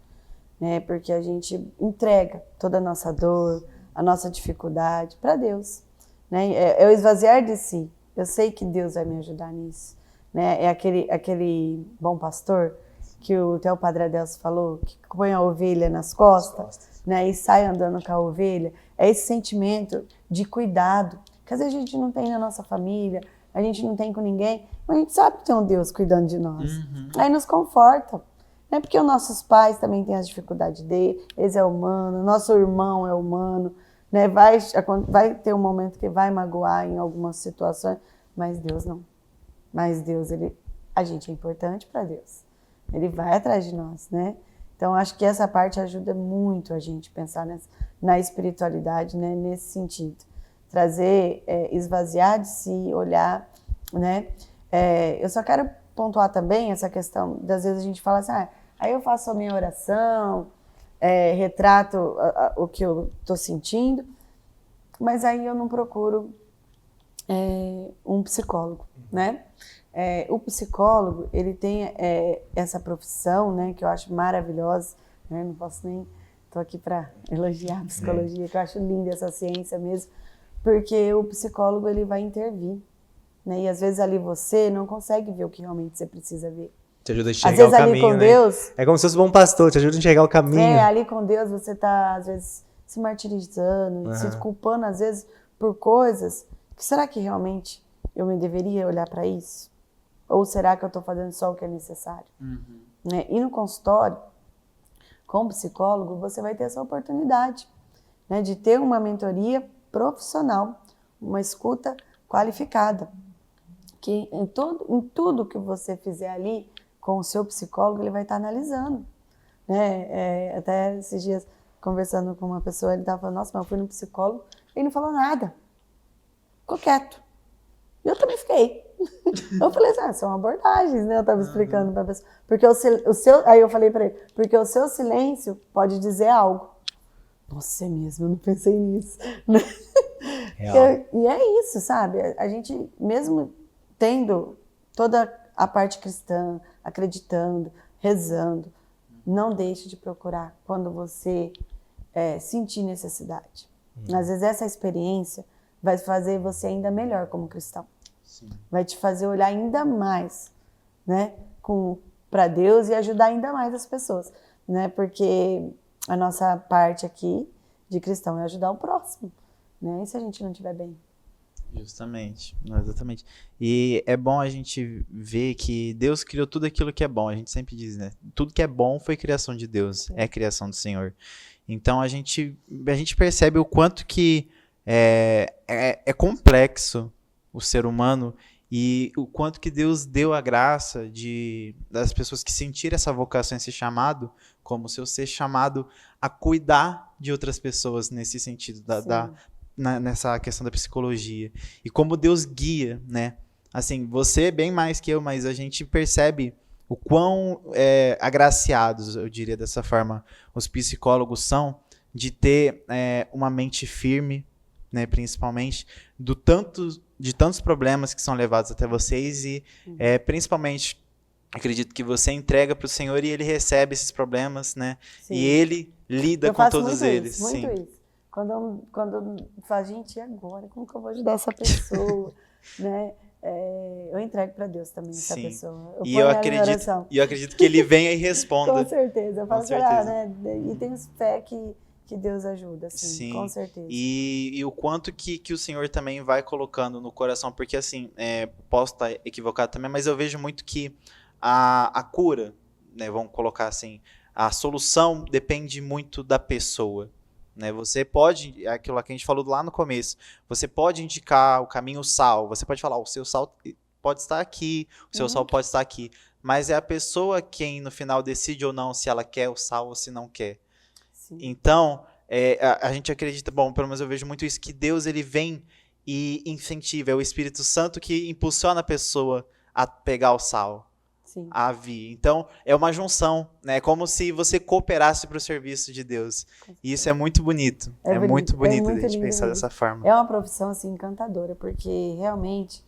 né? Porque a gente entrega toda a nossa dor, a nossa dificuldade para Deus, né? É o esvaziar de si. Eu sei que Deus vai me ajudar nisso, né? É aquele bom pastor que até o Padre Adelso falou, que põe a ovelha nas costas, né? E sai andando com a ovelha. É esse sentimento de cuidado que às vezes a gente não tem na nossa família, a gente não tem com ninguém, mas a gente sabe que tem um Deus cuidando de nós. Aí nos conforta. Né? Porque os nossos pais também têm as dificuldades dele, eles é humano, nosso irmão é humano, né? Vai ter um momento que vai magoar em algumas situações, mas Deus não. Mas Deus, a gente é importante para Deus. Ele vai atrás de nós, né? Então, acho que essa parte ajuda muito a gente pensar na espiritualidade, né? Nesse sentido. Trazer, esvaziar de si, olhar, né? Eu só quero pontuar também essa questão, das vezes a gente fala assim, aí eu faço a minha oração, retrato o que eu estou sentindo, mas aí eu não procuro um psicólogo, né? O psicólogo, ele tem essa profissão, né, que eu acho maravilhosa, né? Não posso nem... Estou aqui para elogiar a psicologia, que eu acho linda essa ciência mesmo, porque o psicólogo, ele vai intervir, né? E às vezes ali você não consegue ver o que realmente você precisa ver. Te ajuda a enxergar às vezes, o caminho, ali com né? Deus... É como se fosse um bom pastor, te ajuda a enxergar o caminho. Ali com Deus você está, às vezes, se martirizando, se culpando, às vezes, por coisas que será que realmente eu me deveria olhar para isso? Ou será que eu estou fazendo só o que é necessário? Né? E no consultório, com o psicólogo, você vai ter essa oportunidade, né, de ter uma mentoria profissional, uma escuta qualificada, que em tudo que você fizer ali com o seu psicólogo, ele vai estar analisando. Né? Até esses dias, conversando com uma pessoa, ele estava falando, nossa, mas eu fui no psicólogo, ele não falou nada, ficou quieto. E eu também fiquei. Eu falei assim, são abordagens, né? Eu estava explicando para a pessoa. Porque aí eu falei para ele, porque o seu silêncio pode dizer algo. Nossa, é mesmo, eu não pensei nisso. E é isso, sabe? A gente, mesmo tendo toda a parte cristã, acreditando, rezando, não deixe de procurar quando você sentir necessidade. Às vezes essa experiência vai fazer você ainda melhor como cristão. Sim. Vai te fazer olhar ainda mais, né, para Deus e ajudar ainda mais as pessoas, né? Porque a nossa parte aqui de cristão é ajudar o próximo, né? E se a gente não estiver bem? Justamente, exatamente. E é bom a gente ver que Deus criou tudo aquilo que é bom. A gente sempre diz, né? Tudo que é bom foi criação de Deus, é criação do Senhor. Então a gente percebe o quanto que é complexo o ser humano e o quanto que Deus deu a graça das pessoas que sentiram essa vocação, esse chamado, como seu ser chamado a cuidar de outras pessoas nesse sentido, nessa questão da psicologia. E como Deus guia, né? Assim, você bem mais que eu, mas a gente percebe o quão agraciados, eu diria dessa forma, os psicólogos são de ter uma mente firme, né, principalmente, de tantos problemas que são levados até vocês e principalmente acredito que você entrega para o Senhor e ele recebe esses problemas, né? Sim. E ele lida com todos eles. Muito isso. Quando fala, gente, e agora? Como que eu vou ajudar essa pessoa? Né? Eu entrego para Deus também essa pessoa. Eu acredito que ele venha e responda. Com certeza. Eu falo né? E tenho fé que Deus ajuda, assim, sim, com certeza. E o quanto que o Senhor também vai colocando no coração, porque assim, posso estar equivocado também, mas eu vejo muito que a cura, né, vamos colocar assim, a solução depende muito da pessoa. Né? Você pode, aquilo que a gente falou lá no começo, você pode indicar o caminho sal, você pode falar, o seu sal pode estar aqui, o seu sal pode estar aqui, mas é a pessoa quem no final decide ou não se ela quer o sal ou se não quer. Sim. Então, a gente acredita, bom, pelo menos eu vejo muito isso, que Deus ele vem e incentiva, é o Espírito Santo que impulsiona a pessoa a pegar o sal. Sim. A vir. Então, é uma junção, né? É como se você cooperasse para o serviço de Deus. E isso é muito bonito. É muito bonito a gente pensar dessa forma. É uma profissão, assim, encantadora, porque realmente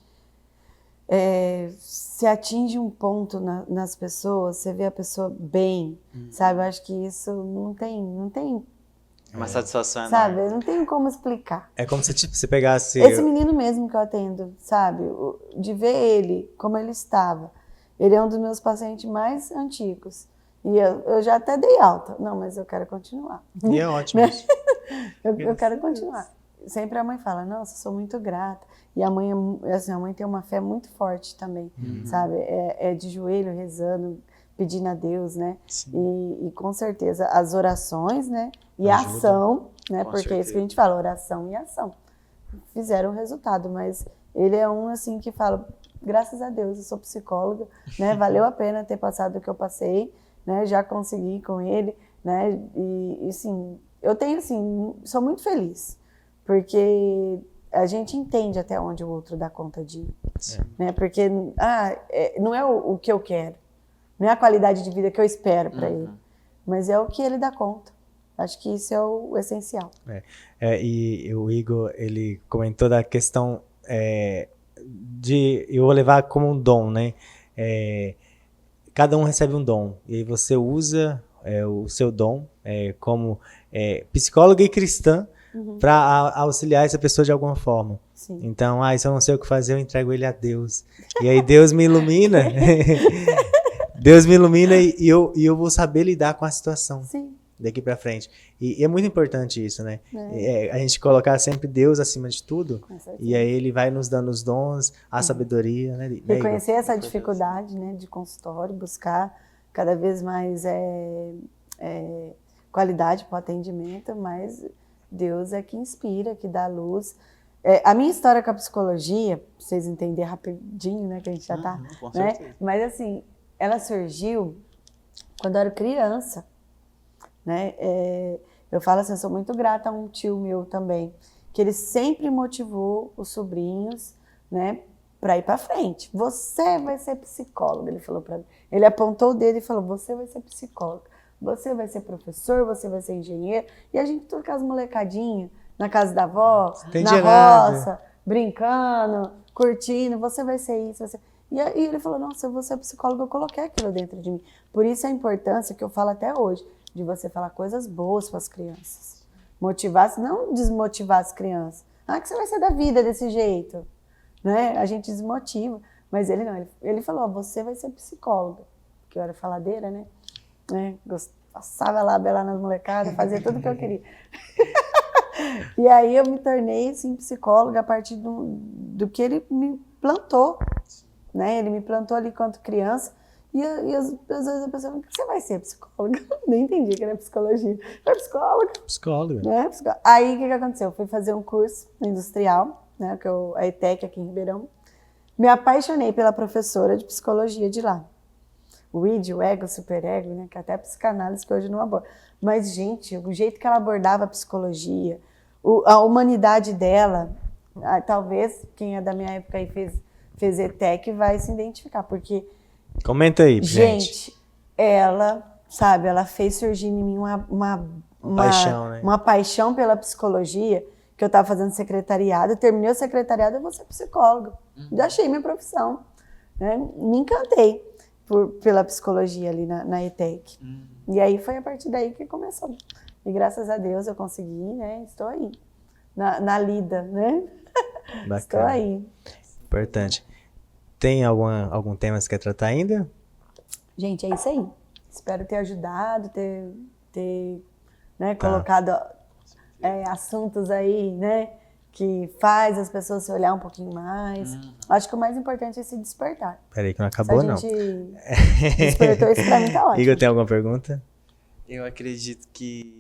se atinge um ponto nas pessoas, você vê a pessoa bem, sabe? Eu acho que isso não tem uma satisfação sabe? enorme. Não tem como explicar. É como se tipo, você pegasse... Esse menino mesmo que eu atendo, sabe? De ver ele, como ele estava. Ele é um dos meus pacientes mais antigos. E eu já até dei alta. Não, mas eu quero continuar. E é ótimo isso. eu quero continuar. Sempre a mãe fala, nossa, sou muito grata. E a mãe, assim, a mãe tem uma fé muito forte também, sabe? É de joelho, rezando, pedindo a Deus, né? E com certeza as orações, né? E a ação, né? Porque é isso que a gente fala, oração e ação. Fizeram o resultado, mas ele é um, assim, que fala... Graças a Deus, eu sou psicóloga, né? Valeu a pena ter passado o que eu passei, né? Já consegui com ele, né? E assim, eu tenho, assim, sou muito feliz, porque a gente entende até onde o outro dá conta de ir, né? Porque não é o que eu quero, não é a qualidade de vida que eu espero para ele, mas é o que ele dá conta. Acho que isso é o essencial. E o Igor, ele comentou da questão... eu vou levar como um dom, né? Cada um recebe um dom e aí você usa o seu dom como psicóloga e cristã para auxiliar essa pessoa de alguma forma. Sim. Então, se eu não sei o que fazer, eu entrego ele a Deus. E aí Deus me ilumina. Deus me ilumina e eu vou saber lidar com a situação. Sim. Daqui para frente. E é muito importante isso, né? A gente colocar sempre Deus acima de tudo. E aí ele vai nos dando os dons, a sabedoria, né? Reconhecer essa dificuldade, né, de consultório, buscar cada vez mais qualidade para o atendimento, mas Deus é que inspira, que dá luz. A minha história com a psicologia, pra vocês entenderem rapidinho, né, que a gente já tá, né? Mas assim, ela surgiu quando eu era criança. Né? Eu falo assim, eu sou muito grata a um tio meu também, que ele sempre motivou os sobrinhos, né, para ir para frente. Você vai ser psicólogo, ele falou para mim. Ele apontou o dedo e falou, você vai ser psicólogo, você vai ser professor, você vai ser engenheiro. E a gente tudo com as molecadinhas, na casa da avó, na roça, brincando, curtindo, você vai ser isso, você... E ele falou, nossa, eu vou ser psicólogo, eu coloquei aquilo dentro de mim. Por isso a importância que eu falo até hoje, de você falar coisas boas para as crianças. Motivar, não desmotivar as crianças. Que você vai ser da vida desse jeito. Né? A gente desmotiva. Mas ele não, ele falou, você vai ser psicóloga. Porque eu era faladeira, né? Passava lá, belar nas molecadas, fazia tudo o que eu queria. E aí eu me tornei, assim, psicóloga a partir do que ele me plantou. Né? Ele me plantou ali enquanto criança. E às vezes a pessoa fala, você vai ser psicóloga? Nem entendi que era psicologia. Foi psicóloga. Psicóloga. Né? Aí o que aconteceu? Eu fui fazer um curso industrial, né? A ETEC aqui em Ribeirão. Me apaixonei pela professora de psicologia de lá. O id, o ego, o superego, né? Que até a psicanálise que hoje não aborda. Mas, gente, o jeito que ela abordava a psicologia, a humanidade dela, talvez quem é da minha época aí fez ETEC vai se identificar, porque... Comenta aí, gente. Ela, sabe, ela fez surgir em mim uma paixão, né? Uma paixão pela psicologia, que eu estava fazendo secretariado, eu terminei o secretariado, eu vou ser psicóloga. Já achei minha profissão, né? Me encantei pela psicologia ali na ETEC. E aí foi a partir daí que começou. E graças a Deus eu consegui, né? Estou aí, na lida, né? Bacana. Estou aí. Importante. Tem algum tema que você quer tratar ainda? Gente, é isso aí. Espero ter ajudado, ter né, colocado assuntos aí, né, que faz as pessoas se olhar um pouquinho mais. Acho que o mais importante é se despertar. Peraí que não acabou, não. Se a gente despertou, isso pra mim tá ótimo. Igor, tem alguma pergunta? Eu acredito que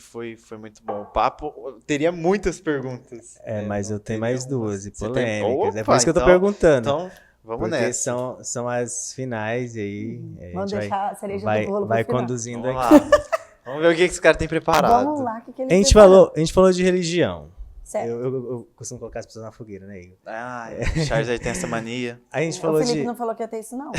foi muito bom o papo. Teria muitas perguntas. Mas eu tenho mais duas, e Você tem- polêmicas. É Opa, por isso que eu tô então- perguntando. Então, vamos porque nessa. são as finais, e aí a Vamos gente deixar a cereja vai do bolo pro vai final. conduzindo Vamos aqui. lá. Vamos ver o que esse cara tem preparado. Vamos lá, o que ele A gente preparou? falou de religião. Certo. Eu costumo colocar as pessoas na fogueira, né, Igor? Ah, Charles aí tem essa mania. A gente O falou Felipe de... não falou que ia ter isso, não.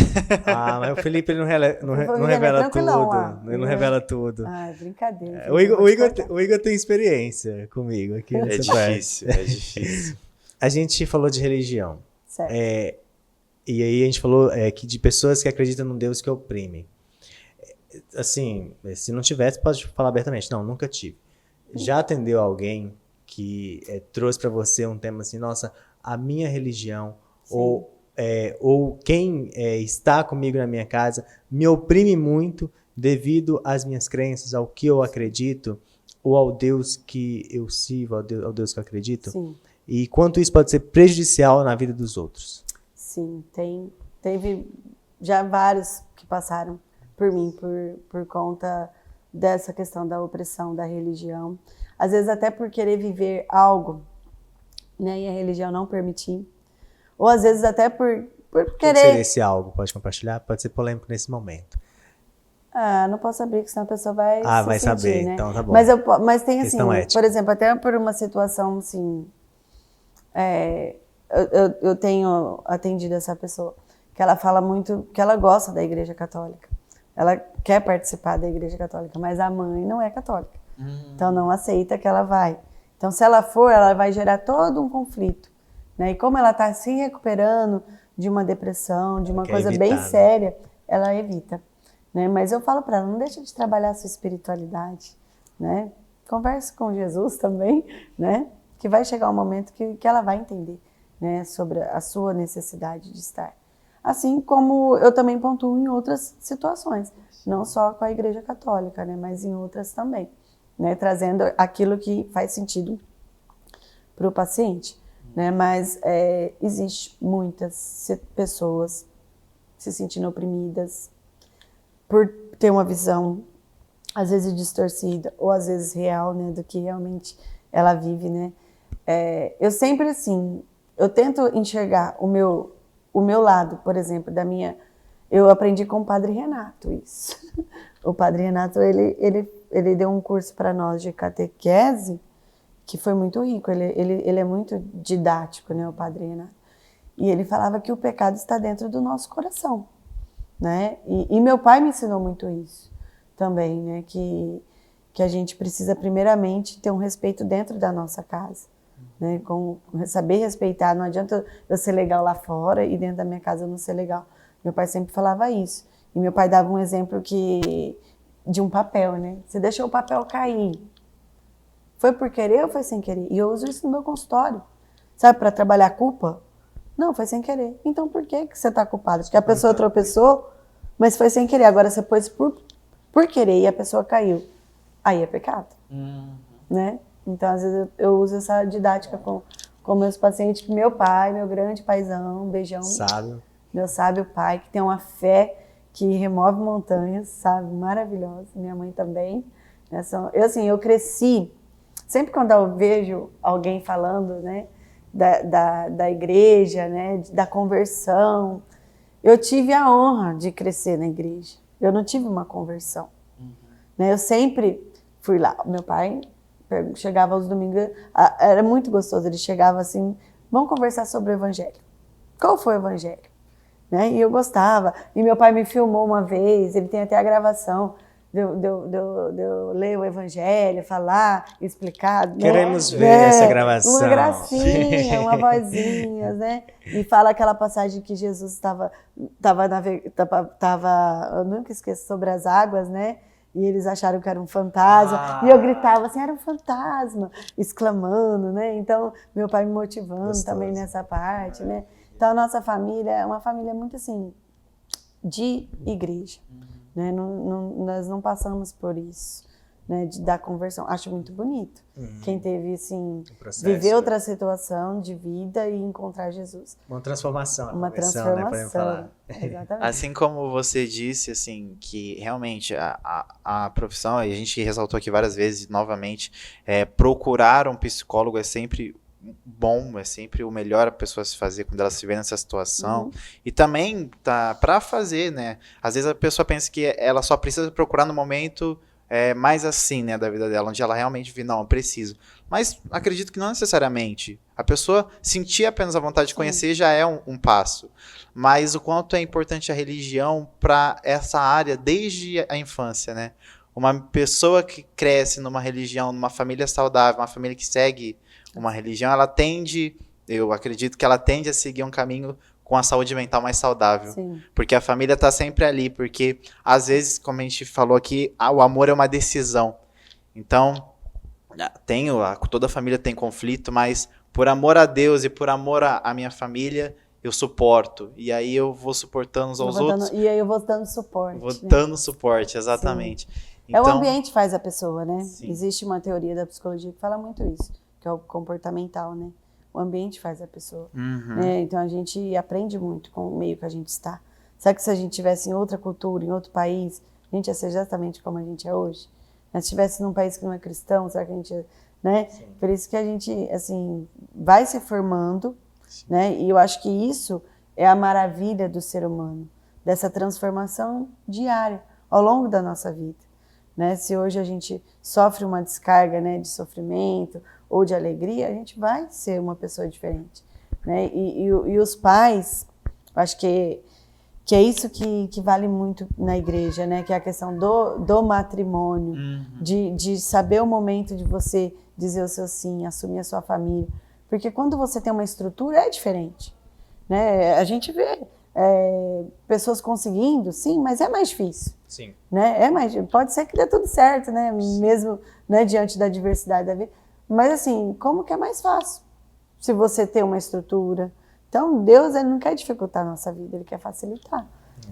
Mas o Felipe ele não Felipe é revela tranquilão tudo. lá. Ele não revela tudo. Ai, brincadeira. O Felipe, eu vou te cortar. Igor tem experiência comigo aqui É nessa parte. difícil, é difícil. A gente falou de religião. Certo. E aí a gente falou que de pessoas que acreditam num Deus que oprime. Assim, se não tivesse, pode falar abertamente. Não, nunca tive. Já atendeu alguém que trouxe para você um tema assim, nossa, a minha religião ou quem está comigo na minha casa me oprime muito devido às minhas crenças, ao que eu acredito, ou ao Deus que eu sirvo, ao Deus que eu acredito? Sim. E quanto isso pode ser prejudicial na vida dos outros? Sim, teve já vários que passaram por mim por conta dessa questão da opressão da religião. Às vezes até por querer viver algo, né, e a religião não permitir. Ou às vezes até por O que querer... seria esse algo? Pode compartilhar? Pode ser polêmico nesse momento. Não posso abrir, porque senão a pessoa vai se vai sentir, saber, né? então tá bom. Mas tem assim, Questão ética. por exemplo, até por uma situação assim, eu tenho atendido essa pessoa, que ela fala muito que ela gosta da Igreja Católica. Ela quer participar da Igreja Católica, mas a mãe não é católica. Então não aceita que ela vai. Então se ela for, ela vai gerar todo um conflito, né? E como ela está se recuperando de uma depressão, de uma coisa evitar, bem né? séria, ela evita, né? Mas eu falo para ela, não deixa de trabalhar a sua espiritualidade, né? Converse com Jesus também, né? Que vai chegar um momento que ela vai entender, né? Sobre a sua necessidade de estar. Assim como eu também pontuo em outras situações, não só com a Igreja Católica, né? Mas em outras também, né? Trazendo aquilo que faz sentido para o paciente, né? Mas existe muitas pessoas se sentindo oprimidas por ter uma visão, às vezes distorcida, ou às vezes real, né? Do que realmente ela vive, né? Eu sempre, assim, eu tento enxergar o meu lado, por exemplo, eu aprendi com o Padre Renato isso. O Padre Renato, ele deu um curso para nós de catequese que foi muito rico, ele é muito didático, né, o Padre Renato. E ele falava que o pecado está dentro do nosso coração, né? E meu pai me ensinou muito isso também, né, que a gente precisa primeiramente ter um respeito dentro da nossa casa, né, saber respeitar. Não adianta eu ser legal lá fora e dentro da minha casa eu não ser legal. Meu pai sempre falava isso. E meu pai dava um exemplo de um papel, né? Você deixou o papel cair. Foi por querer ou foi sem querer? E eu uso isso no meu consultório. Sabe, para trabalhar a culpa? Não, foi sem querer. Então por que você está culpado? Acho que a pessoa tropeçou, mas foi sem querer. Agora você pôs por querer e a pessoa caiu. Aí é pecado. Né? Então, às vezes, eu uso essa didática com meus pacientes. Meu pai, meu grande paizão, um beijão. Sábio. Meu sábio pai, que tem uma fé que remove montanhas, sabe? Maravilhosa. Minha mãe também. Eu cresci, sempre quando eu vejo alguém falando, né, da igreja, né, da conversão, eu tive a honra de crescer na igreja. Eu não tive uma conversão. Né? Eu sempre fui lá. Meu pai chegava aos domingos, era muito gostoso, ele chegava assim, vamos conversar sobre o evangelho. Qual foi o evangelho? Né? E eu gostava. E meu pai me filmou uma vez, ele tem até a gravação de eu ler o evangelho, falar, explicar. Queremos né? ver essa gravação. Uma gracinha, uma vozinha, né? E fala aquela passagem que Jesus estava, eu nunca esqueço, sobre as águas, né? E eles acharam que era um fantasma. E eu gritava assim, era um fantasma, exclamando, né? Então, meu pai me motivando Gostoso. também nessa parte, né? Então, a nossa família é uma família muito, assim, de igreja. Né? Nós não passamos por isso. né, da conversão. Acho muito bonito. Quem teve, assim, processo, viver outra né? situação de vida e encontrar Jesus. Uma transformação, Uma conversão, né? Podemos transformação. falar. Exatamente. Assim como você disse, assim, que realmente a profissão, e a gente ressaltou aqui várias vezes, novamente, procurar um psicólogo é sempre bom, é sempre o melhor a pessoa se fazer quando ela se vê nessa situação. E também tá para fazer, né? Às vezes a pessoa pensa que ela só precisa procurar no momento mais assim, né, da vida dela, onde ela realmente vê, não, eu preciso. Mas acredito que não necessariamente. A pessoa sentir apenas a vontade de conhecer já é um passo. Mas o quanto é importante a religião para essa área desde a infância, né? Uma pessoa que cresce numa religião, numa família saudável, uma família que segue uma religião, ela tende, eu acredito que ela tende a seguir um caminho com a saúde mental mais saudável. Sim. Porque a família está sempre ali, porque às vezes, como a gente falou aqui, o amor é uma decisão. Então, toda a família tem conflito, mas por amor a Deus e por amor à minha família, eu suporto. E aí eu vou suportando uns aos outros. E aí eu vou dando suporte. Vou né? dando suporte, exatamente. O Então, ambiente faz a pessoa, né? Sim. Existe uma teoria da psicologia que fala muito isso, que é o comportamental, né? O ambiente faz a pessoa. Né? Então a gente aprende muito com o meio que a gente está. Será que se a gente tivesse em outra cultura, em outro país, a gente ia ser exatamente como a gente é hoje? Se estivesse num país que não é cristão, será que a gente... Né? Por isso que a gente, assim, vai se formando, né? E eu acho que isso é a maravilha do ser humano, dessa transformação diária, ao longo da nossa vida. Né? Se hoje a gente sofre uma descarga, né, de sofrimento ou de alegria, a gente vai ser uma pessoa diferente. Né? E os pais, acho que é isso que vale muito na igreja, né? Que é a questão do matrimônio, de saber o momento de você dizer o seu sim, assumir a sua família. Porque quando você tem uma estrutura, é diferente. Né? A gente vê pessoas conseguindo, sim, mas é mais difícil. Sim. Né? Pode ser que dê tudo certo, né? Mesmo, né, diante da diversidade da vida. Mas assim, como que é mais fácil? Se você tem uma estrutura. Então, Deus, ele não quer dificultar a nossa vida, ele quer facilitar.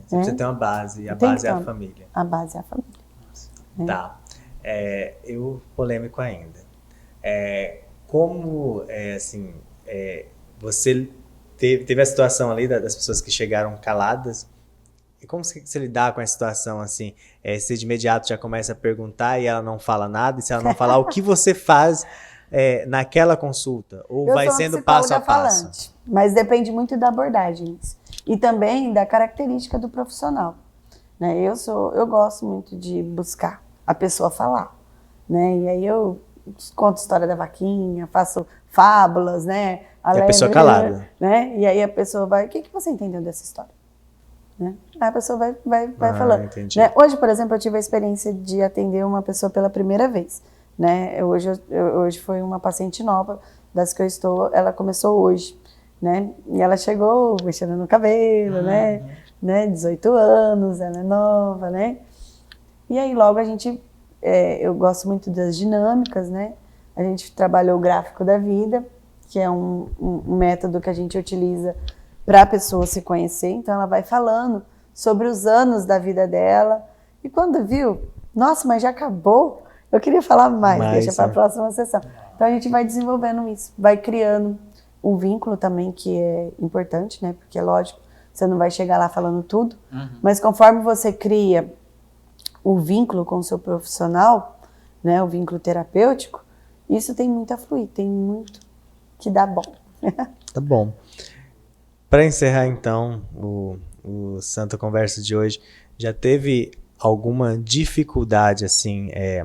Você precisa ter uma base, e a Tem base que é a ter família. A base é a família. Tá. Eu, polêmico ainda. Como, assim, você teve a situação ali das pessoas que chegaram caladas, e como você lidar com essa situação, assim? Você de imediato já começa a perguntar e ela não fala nada, e se ela não falar, o que você faz naquela consulta? Ou Eu vai sou uma sendo passo a psicóloga passo? falante, mas depende muito da abordagem. E também da característica do profissional. Né? Eu gosto muito de buscar a pessoa falar. Né? E aí eu conto a história da vaquinha, faço fábulas, né? E a pessoa calada. Né? E aí a pessoa vai, o que você entendeu dessa história? Né? Aí a pessoa vai falando. Entendi. Né? Hoje, por exemplo, eu tive a experiência de atender uma pessoa pela primeira vez. Né? Hoje foi uma paciente nova, das que eu estou, ela começou hoje. Né? E ela chegou mexendo no cabelo, né? 18 anos, ela é nova, né? E aí logo a gente, eu gosto muito das dinâmicas, né? A gente trabalhou o gráfico da vida, que é um método que a gente utiliza para a pessoa se conhecer. Então ela vai falando sobre os anos da vida dela. E quando viu, nossa, mas já acabou? Eu queria falar mais, deixa para a próxima sessão. Então a gente vai desenvolvendo isso, vai criando um vínculo também que é importante, né? Porque é lógico, você não vai chegar lá falando tudo, mas conforme você cria o vínculo com o seu profissional, né? O vínculo terapêutico, isso tem muito a fluir, tem muito que dá bom. Tá bom. Para encerrar, então, o Santa Conversa de hoje, já teve alguma dificuldade, assim, é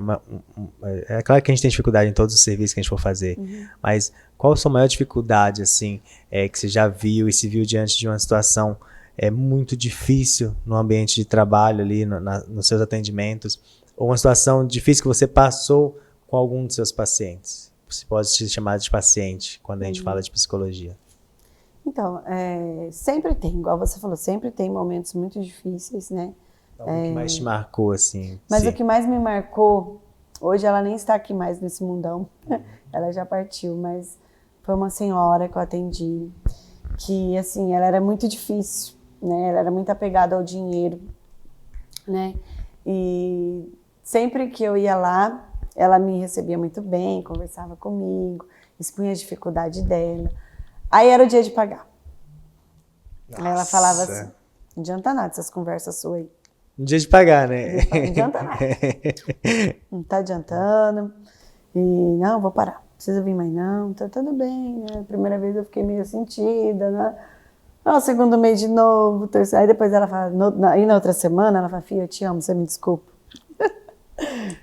claro que a gente tem dificuldade em todos os serviços que a gente for fazer, mas qual a sua maior dificuldade, assim, que você já viu e se viu diante de uma situação muito difícil no ambiente de trabalho ali, nos seus atendimentos, ou uma situação difícil que você passou com algum dos seus pacientes? Você pode se chamar de paciente quando a gente fala de psicologia. Então, sempre tem, igual você falou, sempre tem momentos muito difíceis, né? O que mais te marcou, assim? Mas sim. o que mais me marcou, hoje ela nem está aqui mais nesse mundão, ela já partiu, mas foi uma senhora que eu atendi, que, assim, ela era muito difícil, né? Ela era muito apegada ao dinheiro, né? E Sempre que eu ia lá, ela me recebia muito bem, conversava comigo, expunha a dificuldade dela. Aí era o dia de pagar. Aí ela falava assim, não adianta nada essas conversas suas aí. Um dia de pagar, né? Não adianta nada. Não tá adiantando. E não, vou parar. Não precisa vir mais não. Tá tudo bem, né? Primeira vez eu fiquei meio sentida, né? No segundo mês de novo, terceiro. Aí depois ela fala, aí na outra semana ela fala, filha, eu te amo, você me desculpa.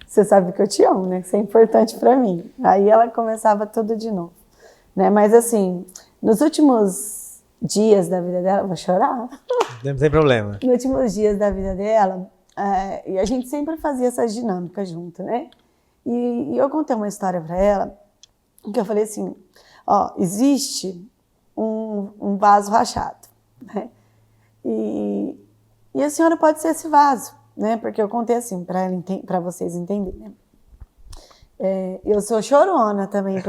Você sabe que eu te amo, né? Isso é importante pra mim. Aí ela começava tudo de novo, né? Mas assim, nos últimos dias da vida dela, vou chorar. Não tem problema. Nos últimos dias da vida dela, e a gente sempre fazia essas dinâmicas junto, né? E eu contei uma história pra ela, que eu falei assim, ó, existe um vaso rachado, né? E a senhora pode ser esse vaso, né? Porque eu contei assim, para vocês entenderem. Eu sou chorona também,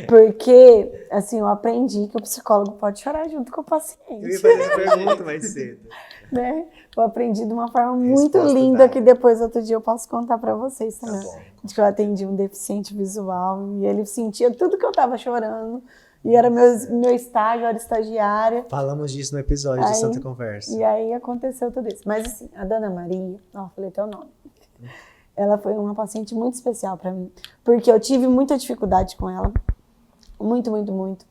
porque assim, eu aprendi que o psicólogo pode chorar junto com o paciente. Eu ia fazer essa pergunta mais cedo. Né? Eu aprendi de uma forma muito linda que depois, outro dia, eu posso contar para vocês também. De que eu atendi um deficiente visual e ele sentia tudo que eu estava chorando. E era meu estágio, eu era estagiária. Falamos disso no episódio da Santa Conversa. E aí aconteceu tudo isso. Mas assim, a Dona Maria, falei teu nome. Ela foi uma paciente muito especial para mim. Porque eu tive muita dificuldade com ela. Muito, muito, muito.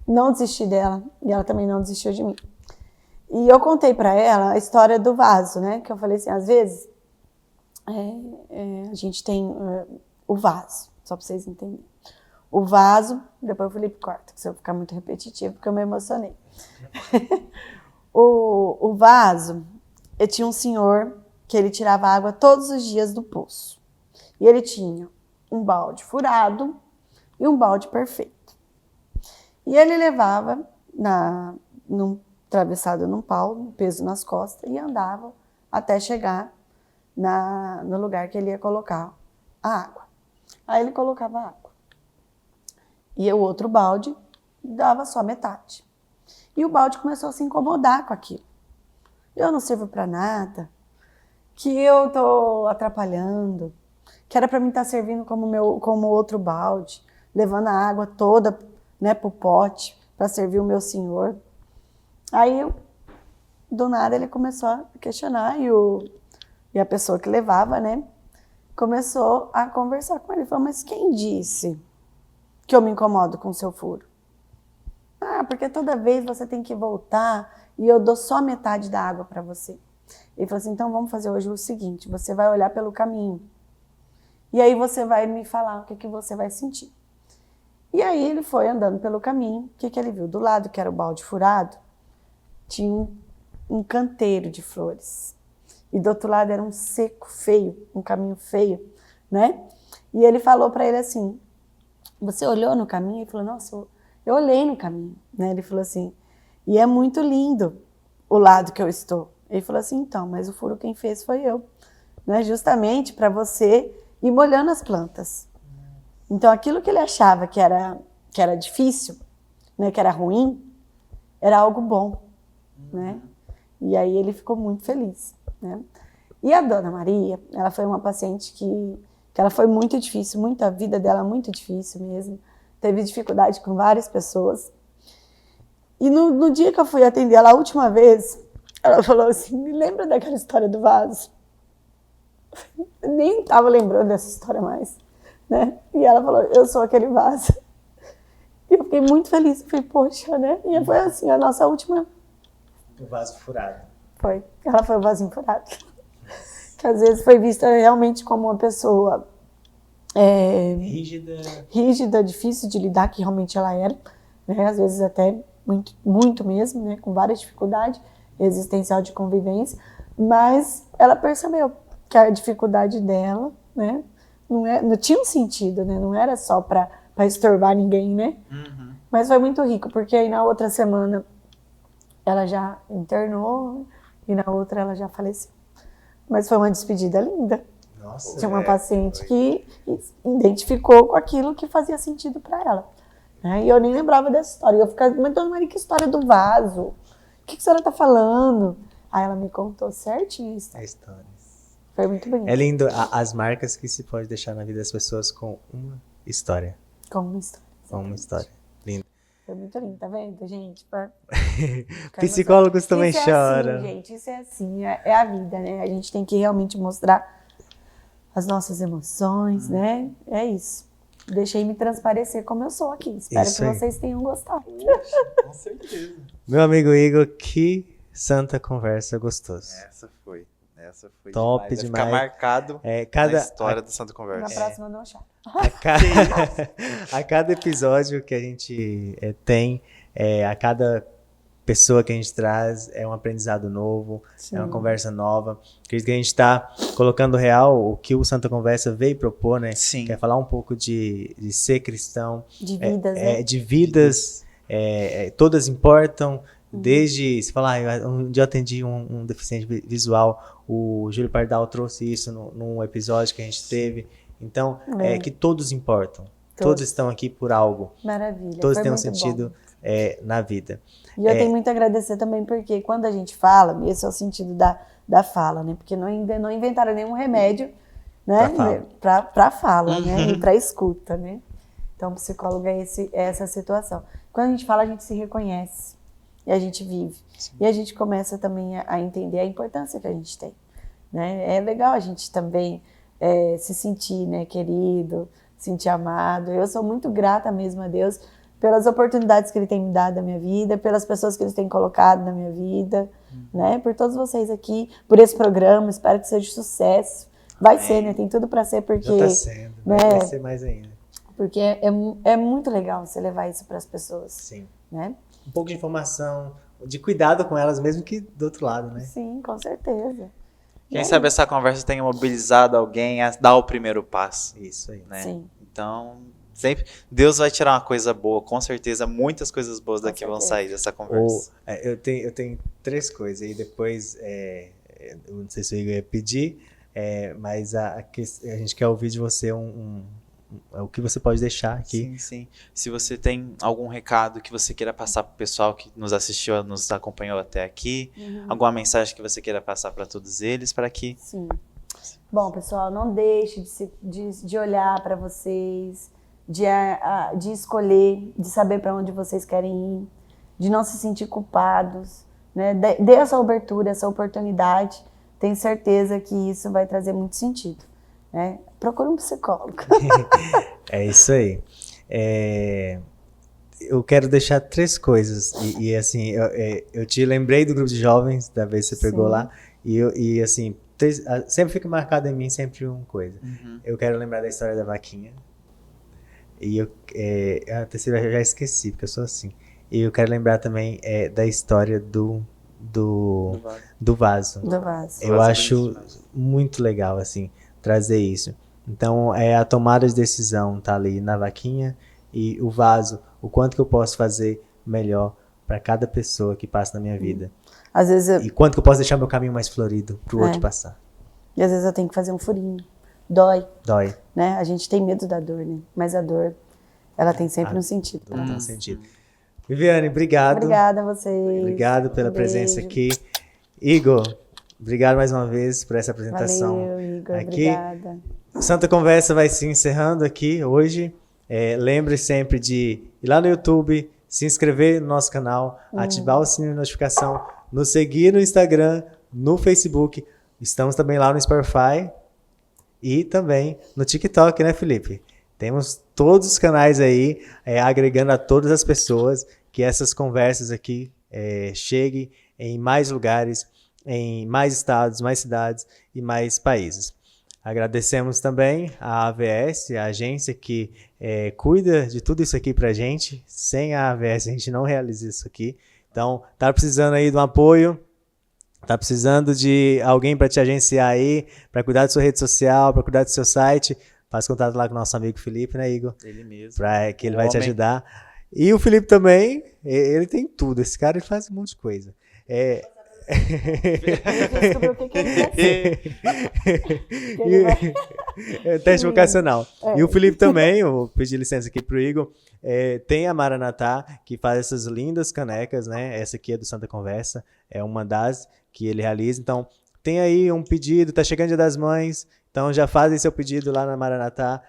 Não desisti dela. E ela também não desistiu de mim. E eu contei para ela a história do vaso, né? Que eu falei assim, às vezes, a gente tem o vaso, só para vocês entenderem. O vaso, depois o Felipe corta, que se eu ficar muito repetitivo, porque eu me emocionei. o vaso, eu tinha um senhor que ele tirava água todos os dias do poço. E ele tinha um balde furado e um balde perfeito. E ele levava atravessado num pau, peso nas costas, e andava até chegar no lugar que ele ia colocar a água. Aí ele colocava a água. E o outro balde dava só metade. E o balde começou a se incomodar com aquilo. Eu não sirvo para nada, que eu tô atrapalhando, que era para mim estar servindo como outro balde, levando a água toda, né, pro pote para servir o meu senhor. Aí, do nada, ele começou a questionar e a pessoa que levava, né, começou a conversar com ele. Ele falou, mas quem disse que eu me incomodo com o seu furo? Ah, porque toda vez você tem que voltar e eu dou só metade da água para você. Ele falou assim, então vamos fazer hoje o seguinte, você vai olhar pelo caminho e aí você vai me falar o que você vai sentir. E aí ele foi andando pelo caminho, o que ele viu? Do lado, que era o balde furado, tinha um canteiro de flores. E do outro lado era um seco, feio, um caminho feio, né? E ele falou para ele assim, você olhou no caminho? Ele falou, nossa, eu olhei no caminho, né? Ele falou assim, e é muito lindo o lado que eu estou. Ele falou assim, então, mas o furo quem fez foi eu, né? Justamente para você ir molhando as plantas. Então aquilo que ele achava que era difícil, né? Que era ruim, era algo bom, né? E aí ele ficou muito feliz, né? E a Dona Maria, ela foi uma paciente que ela foi muito difícil, a vida dela muito difícil mesmo. Teve dificuldade com várias pessoas. E no dia que eu fui atender ela a última vez, ela falou assim, me lembra daquela história do vaso? Eu nem estava lembrando dessa história mais, né? E ela falou, eu sou aquele vaso. E eu fiquei muito feliz, eu falei, poxa, né? E foi assim, a nossa última... O vaso furado. Foi, ela foi o vasinho furado. Que às vezes foi vista realmente como uma pessoa rígida, difícil de lidar, que realmente ela era, né? Às vezes até muito, muito mesmo, né? Com várias dificuldades existencial de convivência, mas ela percebeu que a dificuldade dela, né? Não tinha um sentido, né? Não era só para estorvar ninguém, né? Uhum. Mas foi muito rico, porque aí na outra semana ela já internou e na outra ela já faleceu. Mas foi uma despedida linda. Nossa, de uma paciente que identificou com aquilo que fazia sentido para ela. Né? E eu nem lembrava dessa história. Eu ficava, mas Dona Maria, que história do vaso? O que a senhora está falando? Aí ela me contou certinho a história. Foi muito bonito. É lindo as marcas que se pode deixar na vida das pessoas com uma história. Como uma história. Com uma história. Lindo. Foi muito lindo, tá vendo, gente? Psicólogos também isso choram. É assim, gente, isso é assim, é a vida, né? A gente tem que realmente mostrar as nossas emoções, né? É isso. Deixei me transparecer como eu sou aqui. Espero Isso que aí. vocês tenham gostado. Com certeza. Meu amigo Igor, que santa conversa gostosa. Essa foi Top demais. Vai demais. ficar marcado Cada, na história do Santa Na Conversa. próxima não chora. a cada episódio que a gente tem, a cada pessoa que a gente traz, é um aprendizado novo, é uma conversa nova. Acredito que a gente está colocando real o que o Santa Conversa veio propor, né? Sim. Quer falar um pouco de ser cristão. De vidas, né? De vidas, todas importam. Desde, se falar, um dia eu atendi um deficiente visual, o Júlio Pardal trouxe isso num episódio que a gente teve. Então, que todos importam. Todos estão aqui por algo. Maravilha. Todos Foi têm um muito sentido na vida. E eu tenho muito a agradecer também, porque quando a gente fala, esse é o sentido da fala, né? Porque não inventaram nenhum remédio, né? Pra fala, né? E pra escuta, né? Então, o psicólogo é essa situação. Quando a gente fala, a gente se reconhece. E a gente vive. Sim. E a gente começa também a entender a importância que a gente tem. Né? É legal a gente também se sentir, né, querido, sentir amado. Eu sou muito grata mesmo a Deus pelas oportunidades que Ele tem me dado na minha vida, pelas pessoas que Ele tem colocado na minha vida, né? Por todos vocês aqui, por esse programa. Espero que seja sucesso. Vai ser, né? Tem tudo para ser, porque... Já tá sendo, né? Vai ser mais ainda. Porque é muito legal você levar isso para as pessoas. Sim. Né? Um pouco de informação, de cuidado com elas, mesmo que do outro lado, né? Sim, com certeza. Quem sabe essa conversa tenha mobilizado alguém a dar o primeiro passo. Isso aí. Né? Sim. Então, sempre Deus vai tirar uma coisa boa, com certeza. Muitas coisas boas daqui vão sair dessa conversa. Eu tenho 3 coisas, e depois, eu não sei se o Igor ia pedir, mas a gente quer ouvir de você o que você pode deixar aqui. Sim, sim. Se você tem algum recado que você queira passar para o pessoal que nos assistiu, nos acompanhou até aqui, alguma mensagem que você queira passar para todos eles, para que... Sim. Bom, pessoal, não deixe de olhar para vocês, de escolher, de saber para onde vocês querem ir, de não se sentir culpados, né? Dê essa abertura, essa oportunidade. Tenho certeza que isso vai trazer muito sentido. Né? Procure um psicólogo. É isso aí. Eu quero deixar 3 coisas. E assim, eu te lembrei do grupo de jovens, da vez que você pegou lá. E assim, sempre fica marcado em mim sempre uma coisa. Eu quero lembrar da história da vaquinha. E a terceira eu já esqueci, porque eu sou assim. E eu quero lembrar também da história do vaso. Do vaso. Eu acho muito legal, assim, trazer isso. Então, a tomada de decisão tá ali na vaquinha, e o vaso, o quanto que eu posso fazer melhor para cada pessoa que passa na minha vida. Às vezes E quanto que eu posso deixar meu caminho mais florido pro outro passar. E às vezes eu tenho que fazer um furinho. Dói. Né? A gente tem medo da dor, né? Mas a dor, ela tem sempre um sentido para nós. Sentido. Viviane, obrigado. Obrigada a vocês. Obrigado pela presença aqui. Igor, obrigado mais uma vez por essa apresentação. Valeu, Igor. Aqui. Obrigada. Santa Conversa vai se encerrando aqui hoje. Lembre sempre de ir lá no YouTube, se inscrever no nosso canal, ativar o sininho de notificação, nos seguir no Instagram, no Facebook. Estamos também lá no Spotify e também no TikTok, né, Felipe? Temos todos os canais aí, agregando a todas as pessoas, que essas conversas aqui cheguem em mais lugares, em mais estados, mais cidades e mais países. Agradecemos também a AVS, a agência que cuida de tudo isso aqui pra gente. Sem a AVS a gente não realiza isso aqui. Então, tá precisando aí de um apoio, tá precisando de alguém para te agenciar aí, para cuidar da sua rede social, para cuidar do seu site, faz contato lá com o nosso amigo Felipe, né, Igor? Ele mesmo. Para que ele vai te ajudar. E o Felipe também, ele tem tudo. Esse cara ele faz um monte de coisa. Descobriu o que ele quer ser. Teste vocacional. E o Felipe também, eu vou pedir licença aqui pro Igor, tem a Maranatá, que faz essas lindas canecas, né? Essa aqui é do Santa Conversa, é uma das que ele realiza. Então, tem aí um pedido, tá chegando Dia das Mães, então já fazem seu pedido lá na Maranatá.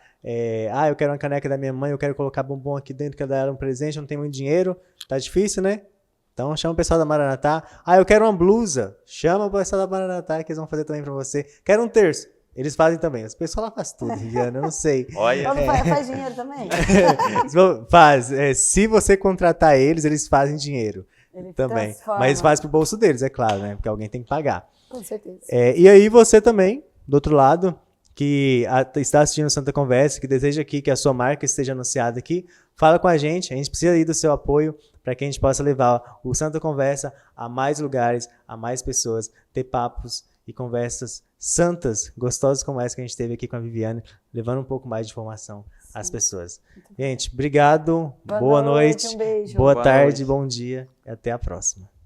Eu quero uma caneca da minha mãe, eu quero colocar bombom aqui dentro, quero dar ela um presente, eu não tenho muito dinheiro, tá difícil, né? Então chama o pessoal da Maranatá. Eu quero uma blusa, chama o pessoal da Maranatá que eles vão fazer também pra você. Quero um terço, eles fazem também. O pessoal lá faz tudo, Viviana, eu não sei. Olha. Faz dinheiro também? Faz. Se você contratar eles fazem dinheiro Ele também. transforma. Mas faz pro bolso deles, é claro, né? Porque alguém tem que pagar. Com certeza. E aí você também, do outro lado, que está assistindo Santa Conversa, que deseja aqui que a sua marca esteja anunciada aqui, fala com a gente precisa aí do seu apoio para que a gente possa levar o Santa Conversa a mais lugares, a mais pessoas, ter papos e conversas santas, gostosas como essa que a gente teve aqui com a Viviane, levando um pouco mais de informação às pessoas. Gente, obrigado, boa noite, um beijo. boa Boa tarde, noite. bom dia e até a próxima.